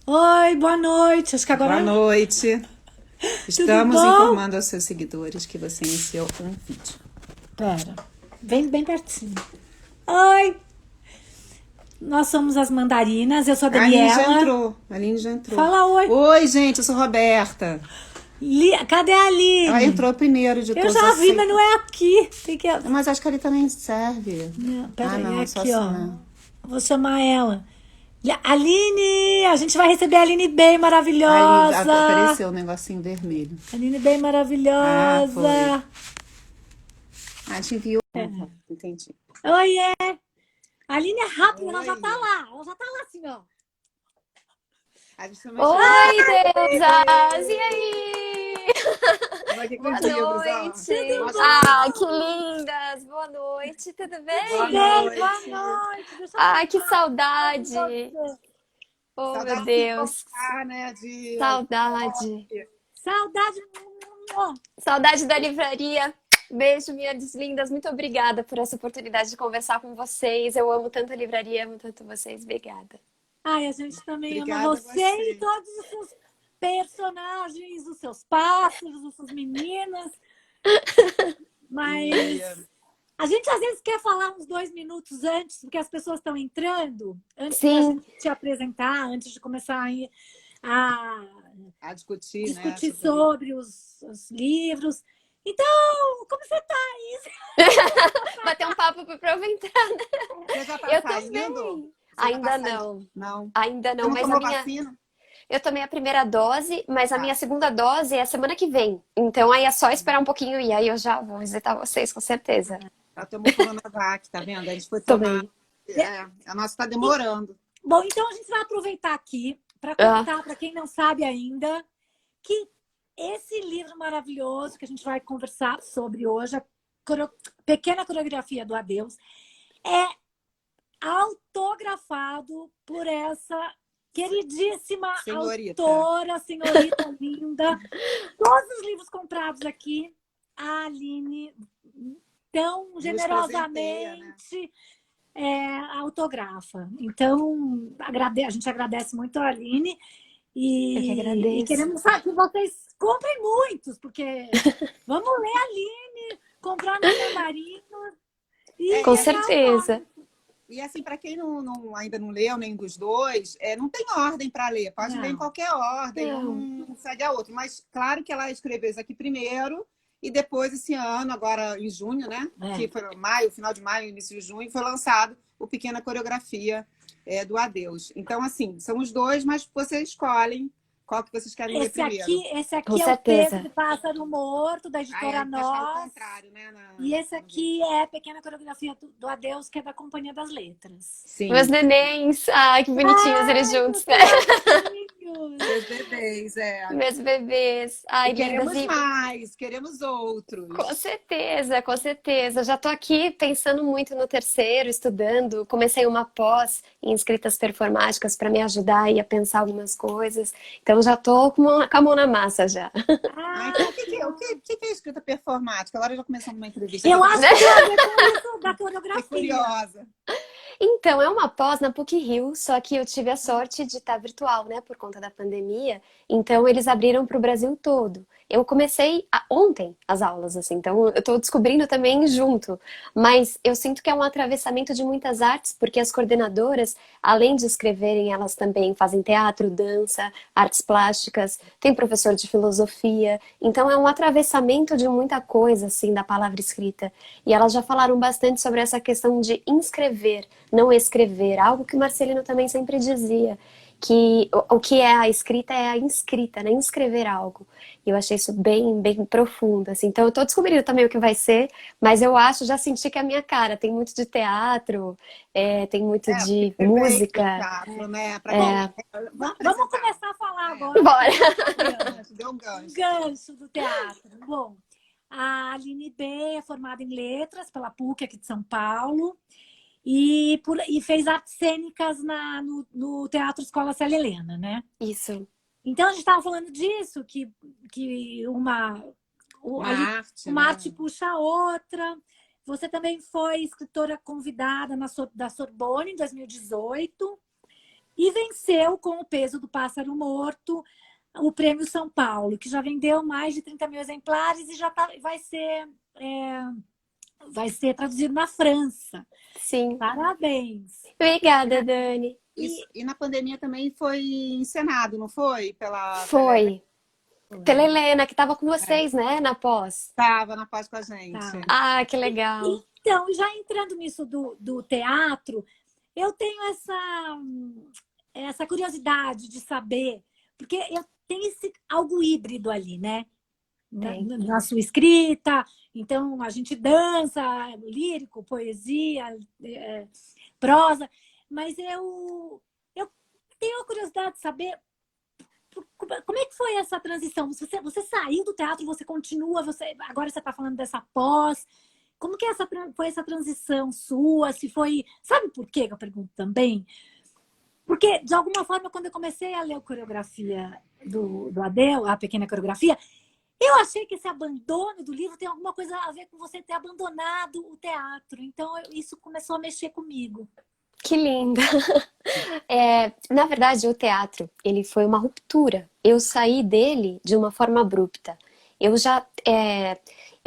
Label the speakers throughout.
Speaker 1: Oi, boa noite. Acho que
Speaker 2: Boa
Speaker 1: agora
Speaker 2: noite.
Speaker 1: tudo
Speaker 2: Estamos
Speaker 1: bom?
Speaker 2: informando aos seus seguidores que você iniciou um vídeo.
Speaker 1: Pera, vem bem pertinho. Oi, nós somos as Mandarinas. Eu sou a
Speaker 2: A Aline já
Speaker 1: Daniela.
Speaker 2: entrou. A Aline já entrou.
Speaker 1: Fala oi.
Speaker 2: Oi, gente, eu sou Roberta.
Speaker 1: Cadê a
Speaker 2: Ela
Speaker 1: Aline?
Speaker 2: entrou primeiro de
Speaker 1: Eu
Speaker 2: todos,
Speaker 1: já vi, mas
Speaker 2: aceita.
Speaker 1: não é aqui. Tem que...
Speaker 2: Mas acho que ali também serve.
Speaker 1: Não, pera
Speaker 2: Ah,
Speaker 1: aí, é
Speaker 2: não, só
Speaker 1: aqui,
Speaker 2: assim,
Speaker 1: ó.
Speaker 2: né?
Speaker 1: Vou chamar ela. Aline, a gente vai receber a Aline bem
Speaker 2: Ali
Speaker 1: maravilhosa.
Speaker 2: apareceu um negocinho vermelho.
Speaker 1: Aline bem
Speaker 2: Ah, foi.
Speaker 1: maravilhosa.
Speaker 2: Ah, te enviou. Entendi.
Speaker 1: Oiê. A Aline é rápida, ela já tá
Speaker 2: Oi.
Speaker 1: lá. Ela já tá lá assim, ó.
Speaker 2: A gente também chegou.
Speaker 3: Oi, deusas! E aí?
Speaker 2: Estamos aqui com os
Speaker 3: Boa
Speaker 2: livros, ó.
Speaker 3: noite!
Speaker 1: Tudo
Speaker 2: Mostra pra
Speaker 3: Ah,
Speaker 2: pessoal.
Speaker 3: que lindas! Boa noite, tudo
Speaker 2: Boa
Speaker 1: bem?
Speaker 3: bem?
Speaker 1: Boa
Speaker 2: noite.
Speaker 1: noite. Deixa eu
Speaker 3: Ai, que
Speaker 1: tentar falar com
Speaker 3: saudade!
Speaker 1: você.
Speaker 3: Oh, meu
Speaker 2: Saudade de se
Speaker 3: Deus!
Speaker 2: encontrar, né? De
Speaker 3: Saudade!
Speaker 1: Saudade.
Speaker 3: Saudade da livraria! Beijo, minhas lindas. Muito obrigada por essa oportunidade de conversar com vocês. Eu amo tanto a livraria, amo tanto vocês. Obrigada.
Speaker 1: Ai, a gente também ama
Speaker 2: Obrigada a
Speaker 1: você e
Speaker 2: você.
Speaker 1: todos os seus personagens, os seus pássaros, as suas meninas.
Speaker 2: E
Speaker 1: Mas a gente às vezes quer falar uns 2 minutos antes, porque as pessoas estão entrando, antes da
Speaker 3: Sim,
Speaker 1: gente te apresentar, antes de começar a
Speaker 2: a discutir, né,
Speaker 1: discutir
Speaker 2: sobre o livro.
Speaker 1: sobre os livros. Então, como você tá?
Speaker 3: bater um papo para aproveitar.
Speaker 2: Você já está
Speaker 3: Eu tô
Speaker 2: saindo?
Speaker 3: bem.
Speaker 2: Você já está
Speaker 3: Ainda
Speaker 2: saindo?
Speaker 3: não.
Speaker 2: Não.
Speaker 3: Ainda
Speaker 2: Você
Speaker 3: não,
Speaker 2: não
Speaker 3: mas a
Speaker 2: tomou
Speaker 3: minha.
Speaker 2: vacina?
Speaker 3: Eu tomei a primeira dose, mas a minha
Speaker 2: Tá.
Speaker 3: segunda dose é semana que vem. Então aí é só esperar um pouquinho e aí eu já vou visitar vocês, com certeza.
Speaker 2: Já tomou Coronavac, tá vendo? A gente foi tomar.
Speaker 3: Tomei.
Speaker 2: É, a nossa está demorando.
Speaker 1: Bom, então a gente vai aproveitar aqui para
Speaker 3: Ah,
Speaker 1: contar para quem não sabe ainda que esse livro maravilhoso que a gente vai conversar sobre hoje, a Pequena Coreografia do Adeus, é autografado por essa queridíssima
Speaker 2: Senhorita.
Speaker 1: autora, senhorita linda. Todos os livros comprados aqui, a Aline tão
Speaker 2: Nos presenteia, né?
Speaker 1: generosamente autografa. Então, a gente agradece muito a Aline
Speaker 3: eu que
Speaker 1: e
Speaker 3: agradeço.
Speaker 1: queremos que vocês comprem muitos, porque vamos ler a Aline, comprar na Mandarina e
Speaker 2: É,
Speaker 3: Com
Speaker 2: e assim,
Speaker 1: pegar o
Speaker 3: certeza.
Speaker 2: e assim para quem ainda não leu nem dos dois, não tem ordem para ler. Pode ler em
Speaker 1: Não.
Speaker 2: qualquer ordem,
Speaker 3: Não.
Speaker 2: um segue a outro. Mas claro que ela escreveu isso aqui primeiro e depois esse ano, agora em junho, né? Que foi maio, final de maio, início de junho, foi lançado o Pequena Coreografia do Adeus. Então, assim, são os dois, mas vocês escolhem qual que vocês querem ler primeiro.
Speaker 1: Esse
Speaker 3: Com
Speaker 1: aqui é o
Speaker 3: certeza.
Speaker 1: Pedro Pássaro Morto, da
Speaker 2: Aí
Speaker 1: editora
Speaker 2: acho que é o
Speaker 1: Nós.
Speaker 2: contrário, né?
Speaker 1: E esse
Speaker 2: No vídeo.
Speaker 1: aqui é a Pequena Coreografia do Adeus, que é da Companhia das Letras.
Speaker 3: Meus
Speaker 2: Sim.
Speaker 3: nenéns. Ai, que bonitinhos eles
Speaker 1: Ai,
Speaker 3: juntos, né?
Speaker 1: meus amiguinhos!
Speaker 2: Seus bebês, é.
Speaker 3: Meus bebês. Ai,
Speaker 2: E
Speaker 3: lindas.
Speaker 2: queremos
Speaker 3: E
Speaker 2: mais, queremos
Speaker 3: com
Speaker 2: outros.
Speaker 3: certeza, com certeza. Já estou aqui pensando muito no terceiro, estudando. Comecei uma pós em escritas performáticas para me ajudar aí a pensar algumas coisas. Então já estou com a mão na massa já.
Speaker 2: Ah, então o que,
Speaker 1: Ai,
Speaker 2: que, é- o que, que é escrita performática? Agora já começamos uma entrevista, já
Speaker 1: eu
Speaker 2: tô
Speaker 1: acho que tem a ver com isso da
Speaker 2: fiquei
Speaker 1: coreografia.
Speaker 2: curiosa.
Speaker 3: Então, é uma pós na PUC-Rio, só que eu tive a sorte de estar virtual, né, por conta da pandemia. Então, eles abriram para o Brasil todo. Eu comecei ontem as aulas, assim, então eu estou descobrindo também junto. Mas eu sinto que é um atravessamento de muitas artes, porque as coordenadoras, além de escreverem, elas também fazem teatro, dança, artes plásticas, tem professor de filosofia. Então, é um atravessamento de muita coisa, assim, da palavra escrita. E elas já falaram bastante sobre essa questão de inscrever, não escrever, algo que o Marcelino também sempre dizia, que o que é a escrita é a inscrita, né? Inscrever algo. E eu achei isso bem, bem profundo, assim. Então eu tô descobrindo também o que vai ser, mas eu acho, já senti que é a minha cara. Tem muito de teatro, tem muito
Speaker 2: Porque
Speaker 3: de
Speaker 2: você veio do
Speaker 3: música.
Speaker 2: teatro, né? Para
Speaker 1: Bom,
Speaker 2: quem. Vamos
Speaker 1: vamos
Speaker 2: apresentar.
Speaker 1: começar a falar
Speaker 2: É,
Speaker 1: agora
Speaker 3: Bora!
Speaker 2: deu um
Speaker 1: um
Speaker 2: gancho.
Speaker 1: gancho do teatro. Bom, a Aline B é formada em letras pela PUC aqui de São Paulo e fez artes cênicas no Teatro Escola Célia Helena, né?
Speaker 3: Isso.
Speaker 1: Então a gente estava falando disso, que
Speaker 2: Uma arte,
Speaker 1: uma
Speaker 2: né?
Speaker 1: arte puxa a outra. Você também foi escritora convidada da Sorbonne em 2018 e venceu com O Peso do Pássaro Morto o Prêmio São Paulo, que já vendeu mais de 30 mil exemplares e vai ser traduzido na França.
Speaker 3: Sim.
Speaker 1: Parabéns!
Speaker 3: Obrigada, Dani.
Speaker 2: E na pandemia também foi encenado, não foi?
Speaker 3: Foi. Pela Helena, que estava com vocês, né, na pós.
Speaker 2: Estava na paz com a gente.
Speaker 1: Tá.
Speaker 3: Ah, que legal.
Speaker 1: Então, já entrando nisso do teatro, eu tenho essa curiosidade de saber, porque tem algo híbrido ali, né? Na sua escrita, então a gente dança, lírico, poesia, prosa, mas eu tenho a curiosidade de saber como é que foi essa transição? Você saiu do teatro, você continua, agora você está falando dessa pós. Como que foi essa transição sua? Se foi. Sabe por quê que eu pergunto também? Porque, de alguma forma, quando eu comecei a ler a coreografia do Adele, a pequena coreografia, eu achei que esse abandono do livro tem alguma coisa a ver com você ter abandonado o teatro. Então, isso começou a mexer comigo.
Speaker 3: Que linda! Na verdade, o teatro, ele foi uma ruptura. Eu saí dele de uma forma abrupta. Eu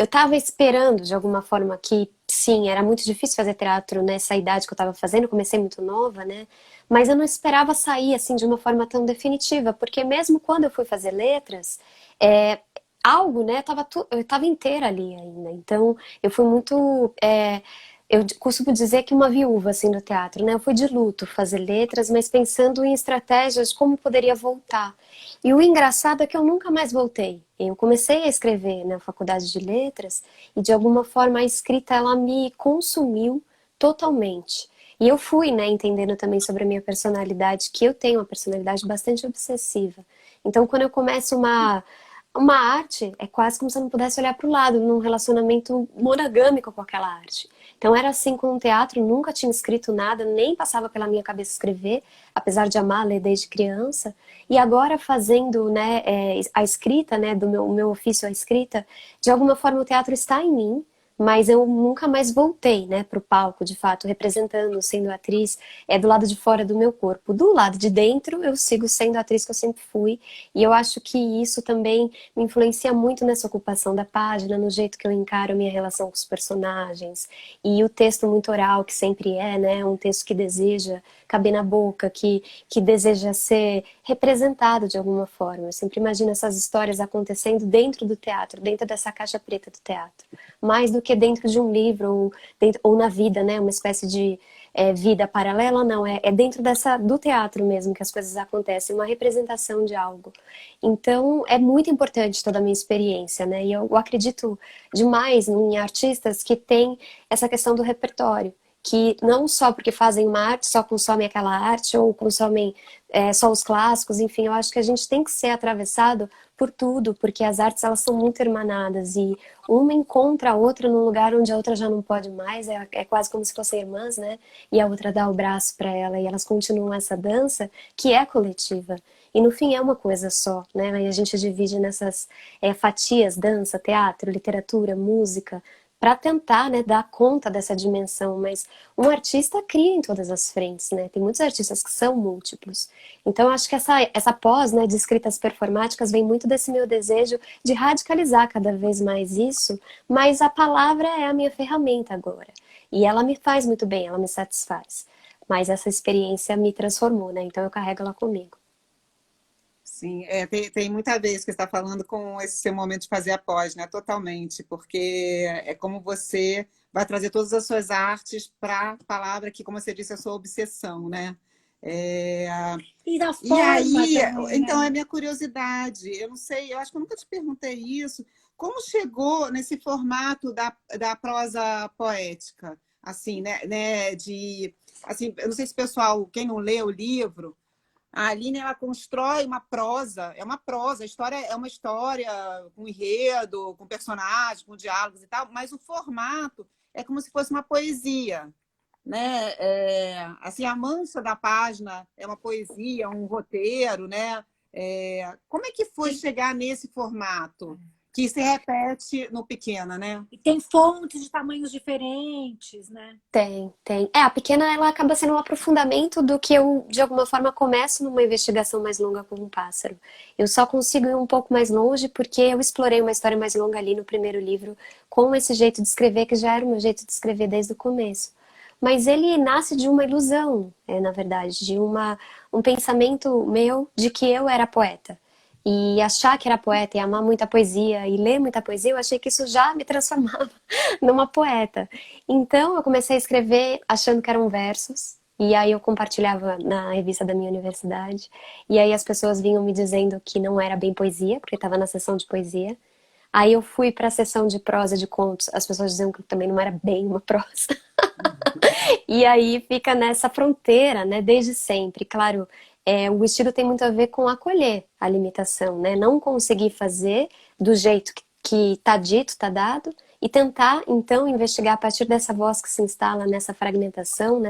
Speaker 3: estava esperando, de alguma forma, que sim, era muito difícil fazer teatro nessa idade que eu estava fazendo, eu comecei muito nova, né? Mas eu não esperava sair, assim, de uma forma tão definitiva, porque mesmo quando eu fui fazer letras, algo, né, eu estava inteira ali ainda. Então, eu fui muito... eu costumo dizer que uma viúva, assim, do teatro, né? Eu fui de luto fazer letras, mas pensando em estratégias de como poderia voltar. E o engraçado é que eu nunca mais voltei. Eu comecei a escrever na faculdade de letras e, de alguma forma, a escrita, ela me consumiu totalmente. E eu fui, né, entendendo também sobre a minha personalidade, que eu tenho uma personalidade bastante obsessiva. Então, quando eu começo uma arte, é quase como se eu não pudesse olhar para o lado, num relacionamento monogâmico com aquela arte. Então era assim com o teatro, nunca tinha escrito nada, nem passava pela minha cabeça escrever, apesar de amar ler desde criança. E agora fazendo, né, a escrita, né, do meu ofício, a escrita, de alguma forma o teatro está em mim, mas eu nunca mais voltei, né, para o palco, de fato, representando, sendo atriz, do lado de fora do meu corpo. Do lado de dentro, eu sigo sendo a atriz que eu sempre fui, e eu acho que isso também me influencia muito nessa ocupação da página, no jeito que eu encaro a minha relação com os personagens, e o texto muito oral, que sempre né, um texto que deseja caber na boca, que deseja ser representado de alguma forma. Eu sempre imagino essas histórias acontecendo dentro do teatro, dentro dessa caixa preta do teatro, mais do que dentro de um livro ou na vida, né, uma espécie de vida paralela, não, é dentro do teatro mesmo que as coisas acontecem, uma representação de algo. Então, é muito importante toda a minha experiência, né, e eu acredito demais em artistas que têm essa questão do repertório, que não só porque fazem uma arte, só consomem aquela arte, ou consomem só os clássicos, enfim, eu acho que a gente tem que ser atravessado por tudo, porque as artes, elas são muito hermanadas, e uma encontra a outra num lugar onde a outra já não pode mais, é quase como se fossem irmãs, né, e a outra dá o braço para ela, e elas continuam essa dança, que é coletiva, e no fim é uma coisa só, né, e a gente divide nessas fatias, dança, teatro, literatura, música, para tentar, né, dar conta dessa dimensão, mas um artista cria em todas as frentes, né? Tem muitos artistas que são múltiplos. Então, acho que essa pós, né, de escritas performáticas vem muito desse meu desejo de radicalizar cada vez mais isso, mas a palavra é a minha ferramenta agora. E ela me faz muito bem, ela me satisfaz. Mas essa experiência me transformou, né? Então, eu carrego ela comigo.
Speaker 2: Sim, tem muita vez que você está falando com esse seu momento de fazer a pós, né? Totalmente, porque é como você vai trazer todas as suas artes para a palavra que, como você disse, é a sua obsessão, né?
Speaker 1: E da
Speaker 2: E
Speaker 1: forma
Speaker 2: aí,
Speaker 1: também,
Speaker 2: então,
Speaker 1: né?
Speaker 2: é minha curiosidade, eu não sei, eu acho que eu nunca te perguntei isso, como chegou nesse formato da prosa poética, assim, né, assim, eu não sei se o pessoal, quem não lê o livro, a Aline, ela constrói uma prosa, a história é uma história com enredo, com personagens, com diálogos e tal, mas o formato é como se fosse uma poesia, né? Assim, a mancha da página é uma poesia, um roteiro, né? Como é que foi chegar nesse formato? Que se repete no Pequena, né?
Speaker 1: E tem fontes de tamanhos diferentes, né?
Speaker 3: Tem, tem. A pequena ela acaba sendo um aprofundamento do que eu, de alguma forma, começo numa investigação mais longa com um pássaro. Eu só consigo ir um pouco mais longe porque eu explorei uma história mais longa ali no primeiro livro, com esse jeito de escrever, que já era o meu jeito de escrever desde o começo. Mas ele nasce de uma ilusão, na verdade, de um pensamento meu de que eu era poeta. E achar que era poeta e amar muita poesia e ler muita poesia, eu achei que isso já me transformava numa poeta. Então eu comecei a escrever achando que eram versos, e aí eu compartilhava na revista da minha universidade, e aí as pessoas vinham me dizendo que não era bem poesia, porque estava na sessão de poesia. Aí eu fui para a sessão de prosa, de contos, as pessoas diziam que também não era bem uma prosa. E aí fica nessa fronteira, né, desde sempre. Claro, o estilo tem muito a ver com acolher a limitação, né? Não conseguir fazer do jeito que tá dito, tá dado, e tentar, então, investigar a partir dessa voz que se instala nessa fragmentação,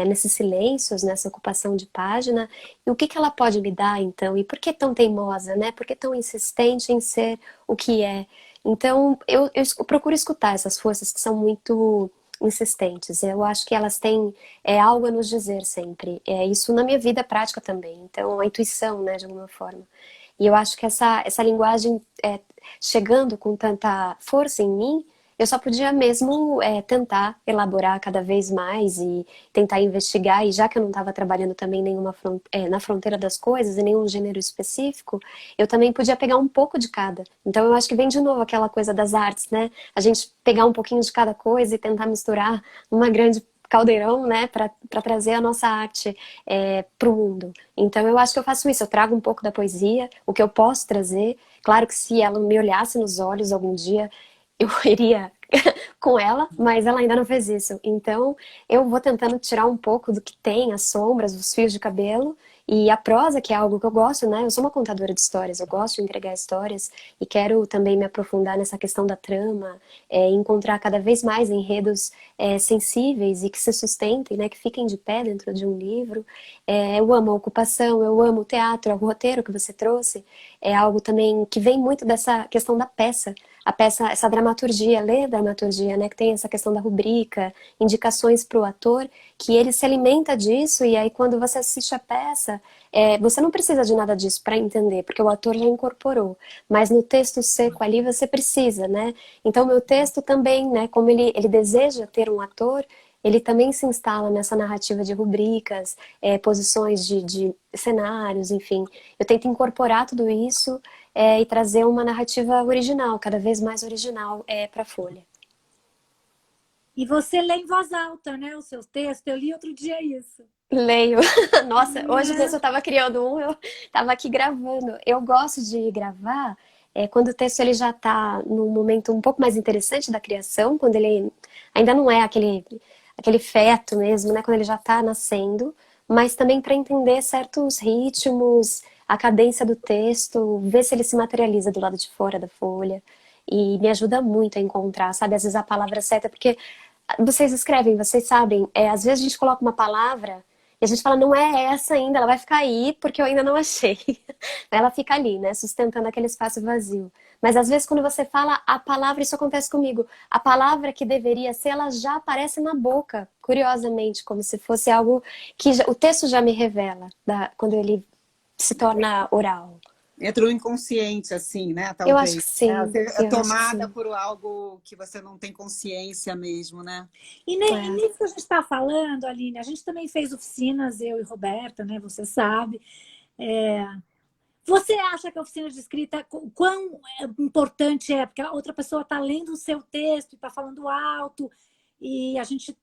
Speaker 3: nesses silêncios, nessa ocupação de página, e o que que ela pode me dar, então, e por que tão teimosa, né? Por que tão insistente em ser o que é? Então, eu procuro escutar essas forças que são muito insistentes. Eu acho que elas têm algo a nos dizer sempre. É isso na minha vida prática também. Então, a intuição, né, de alguma forma. E eu acho que essa linguagem chegando com tanta força em mim, eu só podia mesmo tentar elaborar cada vez mais e tentar investigar. E já que eu não estava trabalhando também na fronteira das coisas, em nenhum gênero específico, eu também podia pegar um pouco de cada. Então eu acho que vem de novo aquela coisa das artes, né? A gente pegar um pouquinho de cada coisa e tentar misturar numa grande caldeirão, né, para trazer a nossa arte para o mundo. Então eu acho que eu faço isso, eu trago um pouco da poesia, o que eu posso trazer. Claro que se ela me olhasse nos olhos algum dia, eu iria com ela, mas ela ainda não fez isso. Então eu vou tentando tirar um pouco do que tem, as sombras, os fios de cabelo, e a prosa, que é algo que eu gosto, né? Eu sou uma contadora de histórias, eu gosto de entregar histórias e quero também me aprofundar nessa questão da trama, encontrar cada vez mais enredos sensíveis e que se sustentem, né? Que fiquem de pé dentro de um livro. Eu amo a ocupação, eu amo o teatro, o roteiro que você trouxe. É algo também que vem muito dessa questão da peça. A peça, essa dramaturgia, ler dramaturgia, né? Que tem essa questão da rubrica, indicações para o ator, que ele se alimenta disso, e aí quando você assiste a peça, você não precisa de nada disso para entender, porque o ator já incorporou, mas no texto seco ali você precisa, né? Então meu texto também, né, como ele deseja ter um ator, ele também se instala nessa narrativa de rubricas, posições de cenários, enfim. Eu tento incorporar tudo isso e trazer uma narrativa original, cada vez mais original para a Folha.
Speaker 1: E você lê em voz alta, né, os seus textos? Eu li outro dia isso.
Speaker 3: Leio. Nossa, hoje mesmo eu estava criando eu estava aqui gravando. Eu gosto de gravar quando o texto ele já está num momento um pouco mais interessante da criação, quando ele ainda não é aquele feto mesmo, né? Quando ele já está nascendo, mas também para entender certos ritmos, a cadência do texto, ver se ele se materializa do lado de fora da folha. E me ajuda muito a encontrar, sabe? Às vezes a palavra certa, porque vocês escrevem, vocês sabem, às vezes a gente coloca uma palavra e a gente fala, não é essa ainda, ela vai ficar aí porque eu ainda não achei. Ela fica ali, né, sustentando aquele espaço vazio. Mas às vezes quando você fala a palavra, isso acontece comigo, a palavra que deveria ser, ela já aparece na boca, curiosamente, como se fosse algo que o texto já me revela, quando ele se torna oral.
Speaker 2: Entra no inconsciente, assim, né? Talvez.
Speaker 3: Eu acho que sim.
Speaker 2: Você é tomada por algo que você não tem consciência mesmo, né?
Speaker 1: E nisso que a gente está falando, Aline, a gente também fez oficinas, eu e Roberta, né? Você sabe. Você acha que a oficina de escrita, quão importante é? Porque a outra pessoa está lendo o seu texto e está falando alto, e a gente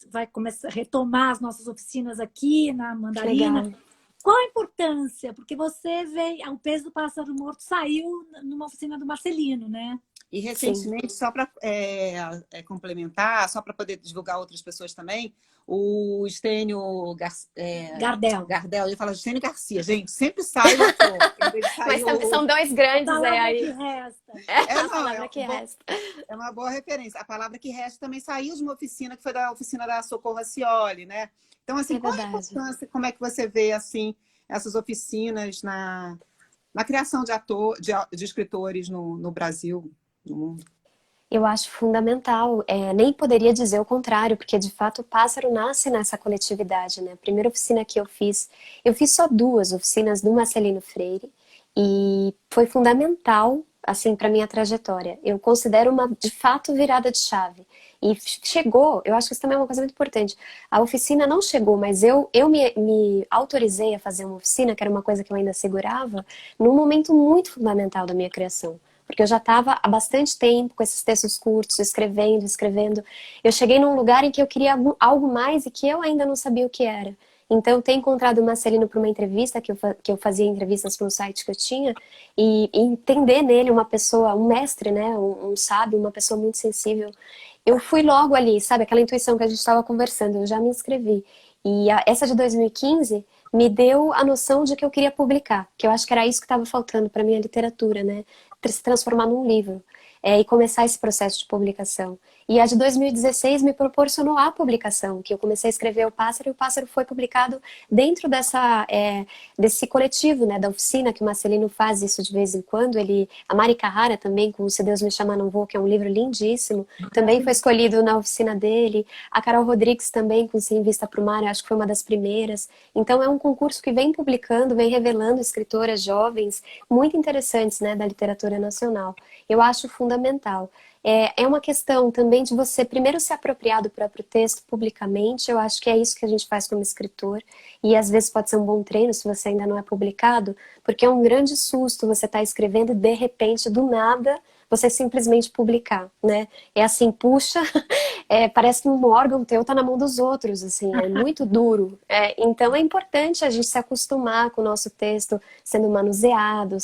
Speaker 1: vai começar a retomar as nossas oficinas aqui na Mandarina.
Speaker 3: Legal.
Speaker 1: Qual a importância? Porque você veio, o peso do pássaro morto saiu numa oficina do Marcelino, né?
Speaker 2: E recentemente, só para complementar, só para poder divulgar outras pessoas também, o Estênio Gardel, ele fala Estênio Garcia, gente, sempre sai o ator.
Speaker 3: Mas são dois grandes aí.
Speaker 1: Que resta.
Speaker 3: A palavra que resta.
Speaker 2: É uma boa referência. A palavra que resta também saiu de uma oficina, que foi da oficina da Socorro Racioli, né? Então, assim, qual a importância, como é que você vê, assim, essas oficinas na na criação de escritores no Brasil, no mundo?
Speaker 3: Eu acho fundamental, nem poderia dizer o contrário, porque de fato o pássaro nasce nessa coletividade, né? A primeira oficina que eu fiz só 2 oficinas do Marcelino Freire e foi fundamental, assim, para minha trajetória. Eu considero uma, de fato, virada de chave. E chegou, eu acho que isso também é uma coisa muito importante. A oficina não chegou, mas eu me autorizei a fazer uma oficina, que era uma coisa que eu ainda segurava, num momento muito fundamental da minha criação. Porque eu já estava há bastante tempo com esses textos curtos, escrevendo. Eu cheguei num lugar em que eu queria algo mais e que eu ainda não sabia o que era. Então, ter encontrado o Marcelino para uma entrevista, que eu fazia entrevistas para um site que eu tinha, e entender nele uma pessoa, um mestre, né, um sábio, uma pessoa muito sensível. Eu fui logo ali, sabe, aquela intuição que a gente estava conversando, eu já me inscrevi. E essa de 2015 me deu a noção de que eu queria publicar, que eu acho que era isso que estava faltando para minha literatura, né? Se transformar num livro e começar esse processo de publicação. E a de 2016 me proporcionou a publicação, que eu comecei a escrever O Pássaro, e O Pássaro foi publicado dentro desse coletivo, né, da oficina que o Marcelino faz isso de vez em quando. A Mari Carrara também, com Se Deus Me Chamar Não Vou, que é um livro lindíssimo, também foi escolhido na oficina dele. A Carol Rodrigues também, com Sem Vista para o Mar, acho que foi uma das primeiras. Então é um concurso que vem publicando, vem revelando escritoras jovens muito interessantes, né, da literatura nacional. Eu acho fundamental. É uma questão também de você primeiro se apropriar do próprio texto publicamente. Eu acho que é isso que a gente faz como escritor, e às vezes pode ser um bom treino se você ainda não é publicado, porque é um grande susto você estar escrevendo e de repente, do nada, você simplesmente publicar, né? É assim, puxa, parece que um órgão teu tá na mão dos outros, assim, é muito duro. Então é importante a gente se acostumar com o nosso texto sendo manuseado,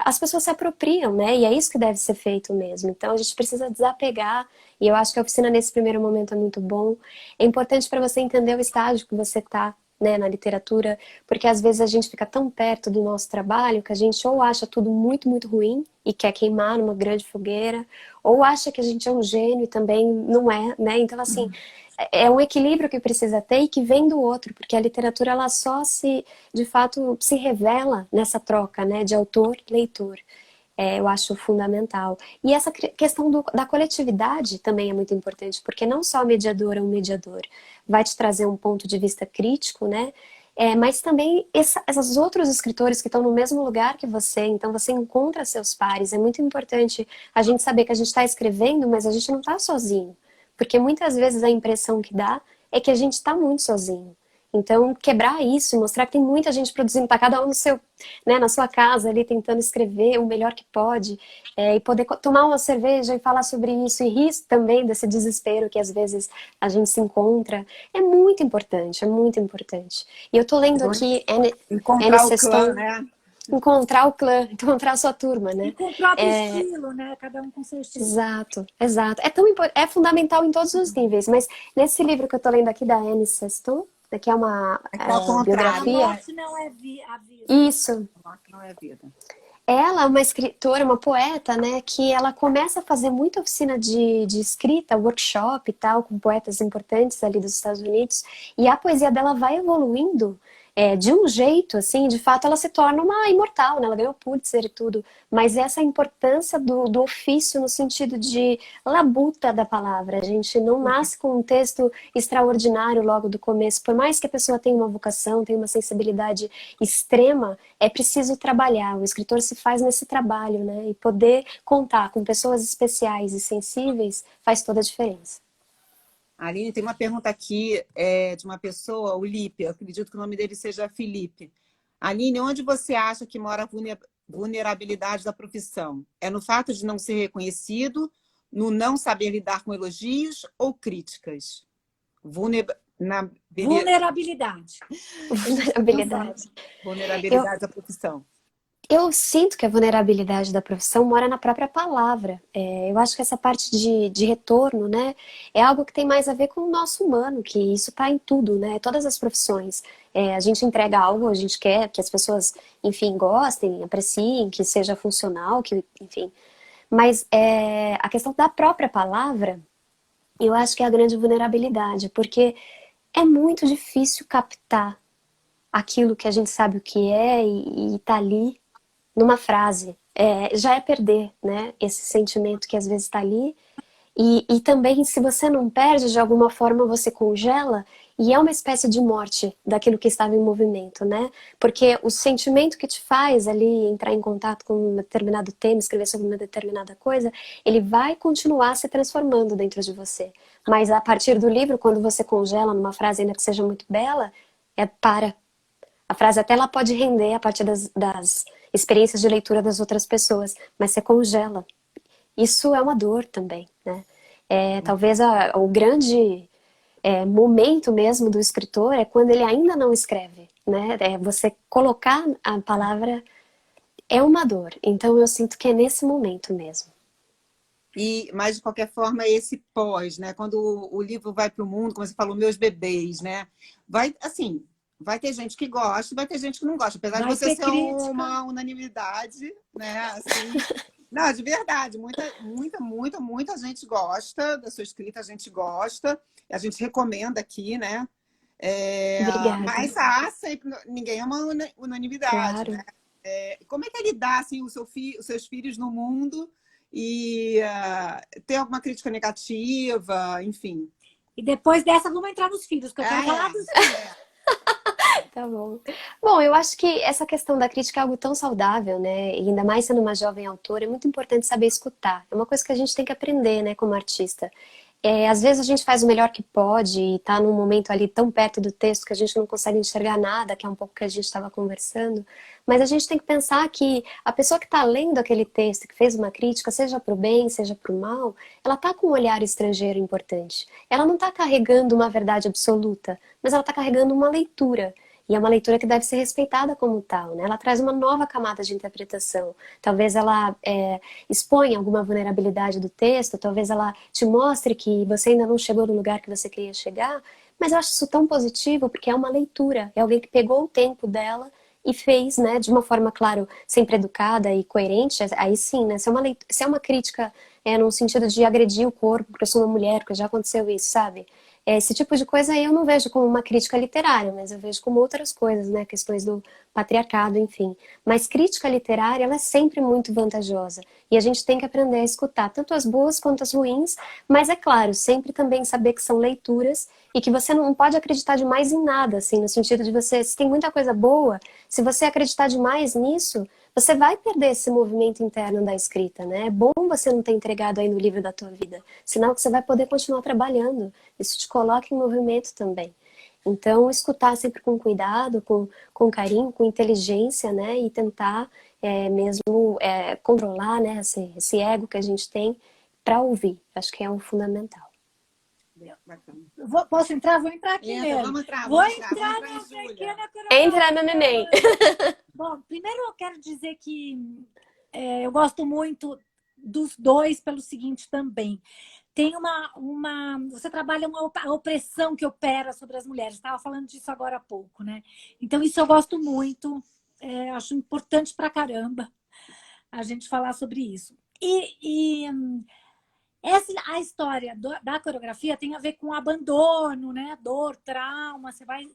Speaker 3: as pessoas se apropriam, né? E é isso que deve ser feito mesmo. Então a gente precisa desapegar, e eu acho que a oficina nesse primeiro momento é muito bom. É importante para você entender o estágio que você tá, né, na literatura, porque às vezes a gente fica tão perto do nosso trabalho que a gente ou acha tudo muito, muito ruim e quer queimar numa grande fogueira, ou acha que a gente é um gênio e também não é, né? Então, assim, é um equilíbrio que precisa ter e que vem do outro, porque a literatura, ela só de fato, se revela nessa troca, né, de autor-leitor. Eu acho fundamental. E essa questão da coletividade também é muito importante, porque não só a mediadora ou o mediador vai te trazer um ponto de vista crítico, né? Mas também esses outros escritores que estão no mesmo lugar que você, então você encontra seus pares. É muito importante a gente saber que a gente está escrevendo, mas a gente não está sozinho. Porque muitas vezes a impressão que dá é que a gente está muito sozinho. Então, quebrar isso e mostrar que tem muita gente produzindo, para cada um no seu, né, na sua casa ali, tentando escrever o melhor que pode, e poder tomar uma cerveja e falar sobre isso, e rir também desse desespero que às vezes a gente se encontra, é muito importante, é muito importante. E eu tô lendo aqui
Speaker 2: Encontrar o clã, né?
Speaker 3: Encontrar o clã, encontrar a sua turma, né?
Speaker 1: E com o próprio estilo, né? Cada um com seu estilo.
Speaker 3: Exato, exato. É fundamental em todos os níveis, mas nesse livro que eu tô lendo aqui da Anne Sexton, que é uma biografia.
Speaker 1: A morte não é a vida.
Speaker 3: Isso.
Speaker 2: A morte não é vida.
Speaker 3: Ela é uma escritora, uma poeta, né, que ela começa a fazer muita oficina de escrita, workshop e tal, com poetas importantes ali dos Estados Unidos, e a poesia dela vai evoluindo de um jeito, assim, de fato ela se torna uma imortal, né, ela ganhou Pulitzer e tudo, mas essa importância do ofício no sentido de labuta da palavra. A gente não nasce com um texto extraordinário logo do começo, por mais que a pessoa tenha uma vocação, tenha uma sensibilidade extrema, é preciso trabalhar. O escritor se faz nesse trabalho, né? E poder contar com pessoas especiais e sensíveis faz toda a diferença.
Speaker 2: Aline, tem uma pergunta aqui de uma pessoa, o Lipe, eu acredito que o nome dele seja Felipe. Aline, onde você acha que mora a vulnerabilidade da profissão? É no fato de não ser reconhecido, no não saber lidar com elogios ou críticas?
Speaker 1: Vulnerabilidade.
Speaker 2: Vulnerabilidade da profissão.
Speaker 3: Eu sinto que a vulnerabilidade da profissão mora na própria palavra. Eu acho que essa parte de retorno, né, é algo que tem mais a ver com o nosso humano, que isso está em tudo, né, todas as profissões. A gente entrega algo, a gente quer que as pessoas, enfim, gostem, apreciem, que seja funcional, que, enfim. Mas a questão da própria palavra, eu acho que é a grande vulnerabilidade, porque é muito difícil captar aquilo que a gente sabe o que é e tá ali numa frase. Já é perder, né? Esse sentimento que às vezes está ali. E também, se você não perde, de alguma forma você congela e é uma espécie de morte daquilo que estava em movimento, né? Porque o sentimento que te faz ali entrar em contato com um determinado tema, escrever sobre uma determinada coisa, ele vai continuar se transformando dentro de você. Mas a partir do livro, quando você congela numa frase ainda que seja muito bela, para. A frase até ela pode render a partir das experiências de leitura das outras pessoas, mas você congela. Isso é uma dor também, né? Talvez o grande momento mesmo do escritor é quando ele ainda não escreve, né? Você colocar a palavra é uma dor. Então eu sinto que é nesse momento mesmo.
Speaker 2: Mas, de qualquer forma, esse pós, né? Quando o livro vai para o mundo, como você falou, meus bebês, né? Vai ter gente que gosta, vai ter gente que não gosta. Apesar de você ser uma unanimidade, né? Assim, não, de verdade, muita gente gosta da sua escrita, a gente gosta, a gente recomenda aqui, né?
Speaker 3: Obrigada.
Speaker 2: Mas há sempre, ninguém é uma unanimidade,
Speaker 3: Claro.
Speaker 2: né? Como é que é lidar assim, os seus filhos no mundo e ter alguma crítica negativa, enfim?
Speaker 1: E depois dessa, vamos entrar nos filhos, que eu quero falar dos filhos.
Speaker 3: Tá bom. Bom, eu acho que essa questão da crítica é algo tão saudável, né? E ainda mais sendo uma jovem autora, é muito importante saber escutar. É uma coisa que a gente tem que aprender, né, como artista. Às vezes a gente faz o melhor que pode e tá num momento ali tão perto do texto que a gente não consegue enxergar nada, que é um pouco que a gente estava conversando. Mas a gente tem que pensar que a pessoa que está lendo aquele texto, que fez uma crítica, seja para o bem, seja para o mal, ela está com um olhar estrangeiro importante. Ela não está carregando uma verdade absoluta, mas ela está carregando uma leitura. E é uma leitura que deve ser respeitada como tal, né? Ela traz uma nova camada de interpretação. Talvez ela exponha alguma vulnerabilidade do texto, talvez ela te mostre que você ainda não chegou no lugar que você queria chegar, mas eu acho isso tão positivo, porque é uma leitura, é alguém que pegou o tempo dela e fez, né, de uma forma, claro, sempre educada e coerente, aí sim, né? Se é uma crítica no sentido de agredir o corpo, porque eu sou uma mulher, porque já aconteceu isso, sabe? Esse tipo de coisa aí eu não vejo como uma crítica literária, mas eu vejo como outras coisas, né? Questões do patriarcado, enfim. Mas crítica literária, ela é sempre muito vantajosa. E a gente tem que aprender a escutar tanto as boas quanto as ruins, mas é claro, sempre também saber que são leituras e que você não pode acreditar demais em nada, assim, no sentido de se tem muita coisa boa, se você acreditar demais nisso, você vai perder esse movimento interno da escrita, né? É bom você não ter entregado aí no livro da tua vida, senão você vai poder continuar trabalhando. Isso te coloca em movimento também. Então, escutar sempre com cuidado, com carinho, com inteligência, né? E tentar mesmo controlar, né? Esse ego que a gente tem para ouvir. Acho que é um fundamental.
Speaker 1: Posso entrar? Vou entrar primeiro.
Speaker 2: Vamos entrar
Speaker 1: Vou
Speaker 2: na
Speaker 1: pequena coreografia.
Speaker 3: Entra no neném.
Speaker 1: Bom, primeiro eu quero dizer que eu gosto muito dos dois pelo seguinte também. Tem você trabalha a opressão que opera sobre as mulheres. Estava falando disso agora há pouco, né? Então, isso eu gosto muito. Acho importante pra caramba a gente falar sobre isso. A história da coreografia tem a ver com abandono, né? Dor, trauma. Você vai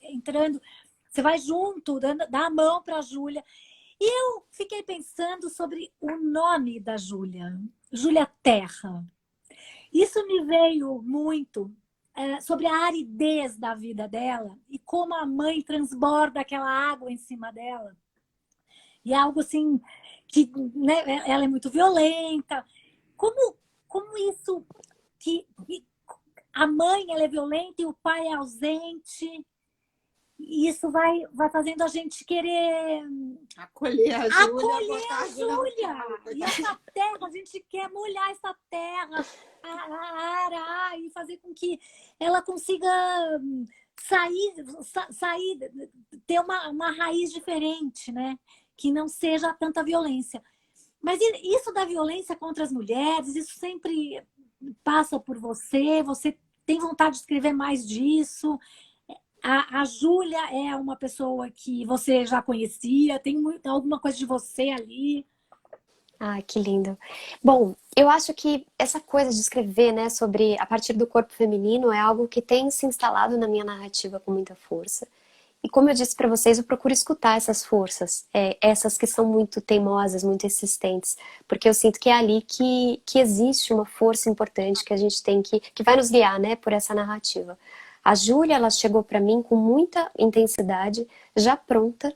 Speaker 1: entrando, você vai junto, dá a mão para a Júlia. E eu fiquei pensando sobre o nome da Júlia, Júlia Terra. Isso me veio muito sobre a aridez da vida dela e como a mãe transborda aquela água em cima dela. E é algo assim, que né, ela é muito violenta. Como isso, que a mãe ela é violenta e o pai é ausente, e isso vai fazendo a gente querer
Speaker 2: acolher a
Speaker 1: Júlia. E essa terra, a gente quer molhar essa terra, arar e fazer com que ela consiga sair, ter uma raiz diferente, né? Que não seja tanta violência. Mas isso da violência contra as mulheres, isso sempre passa por você tem vontade de escrever mais disso. A Júlia é uma pessoa que você já conhecia, tem alguma coisa de você ali.
Speaker 3: Ah, que lindo. Bom, eu acho que essa coisa de escrever, né, sobre a partir do corpo feminino é algo que tem se instalado na minha narrativa com muita força. E como eu disse para vocês, eu procuro escutar essas forças, essas que são muito teimosas, muito insistentes, porque eu sinto que é ali que existe uma força importante que a gente tem que vai nos guiar, né, por essa narrativa. A Júlia, ela chegou para mim com muita intensidade, já pronta,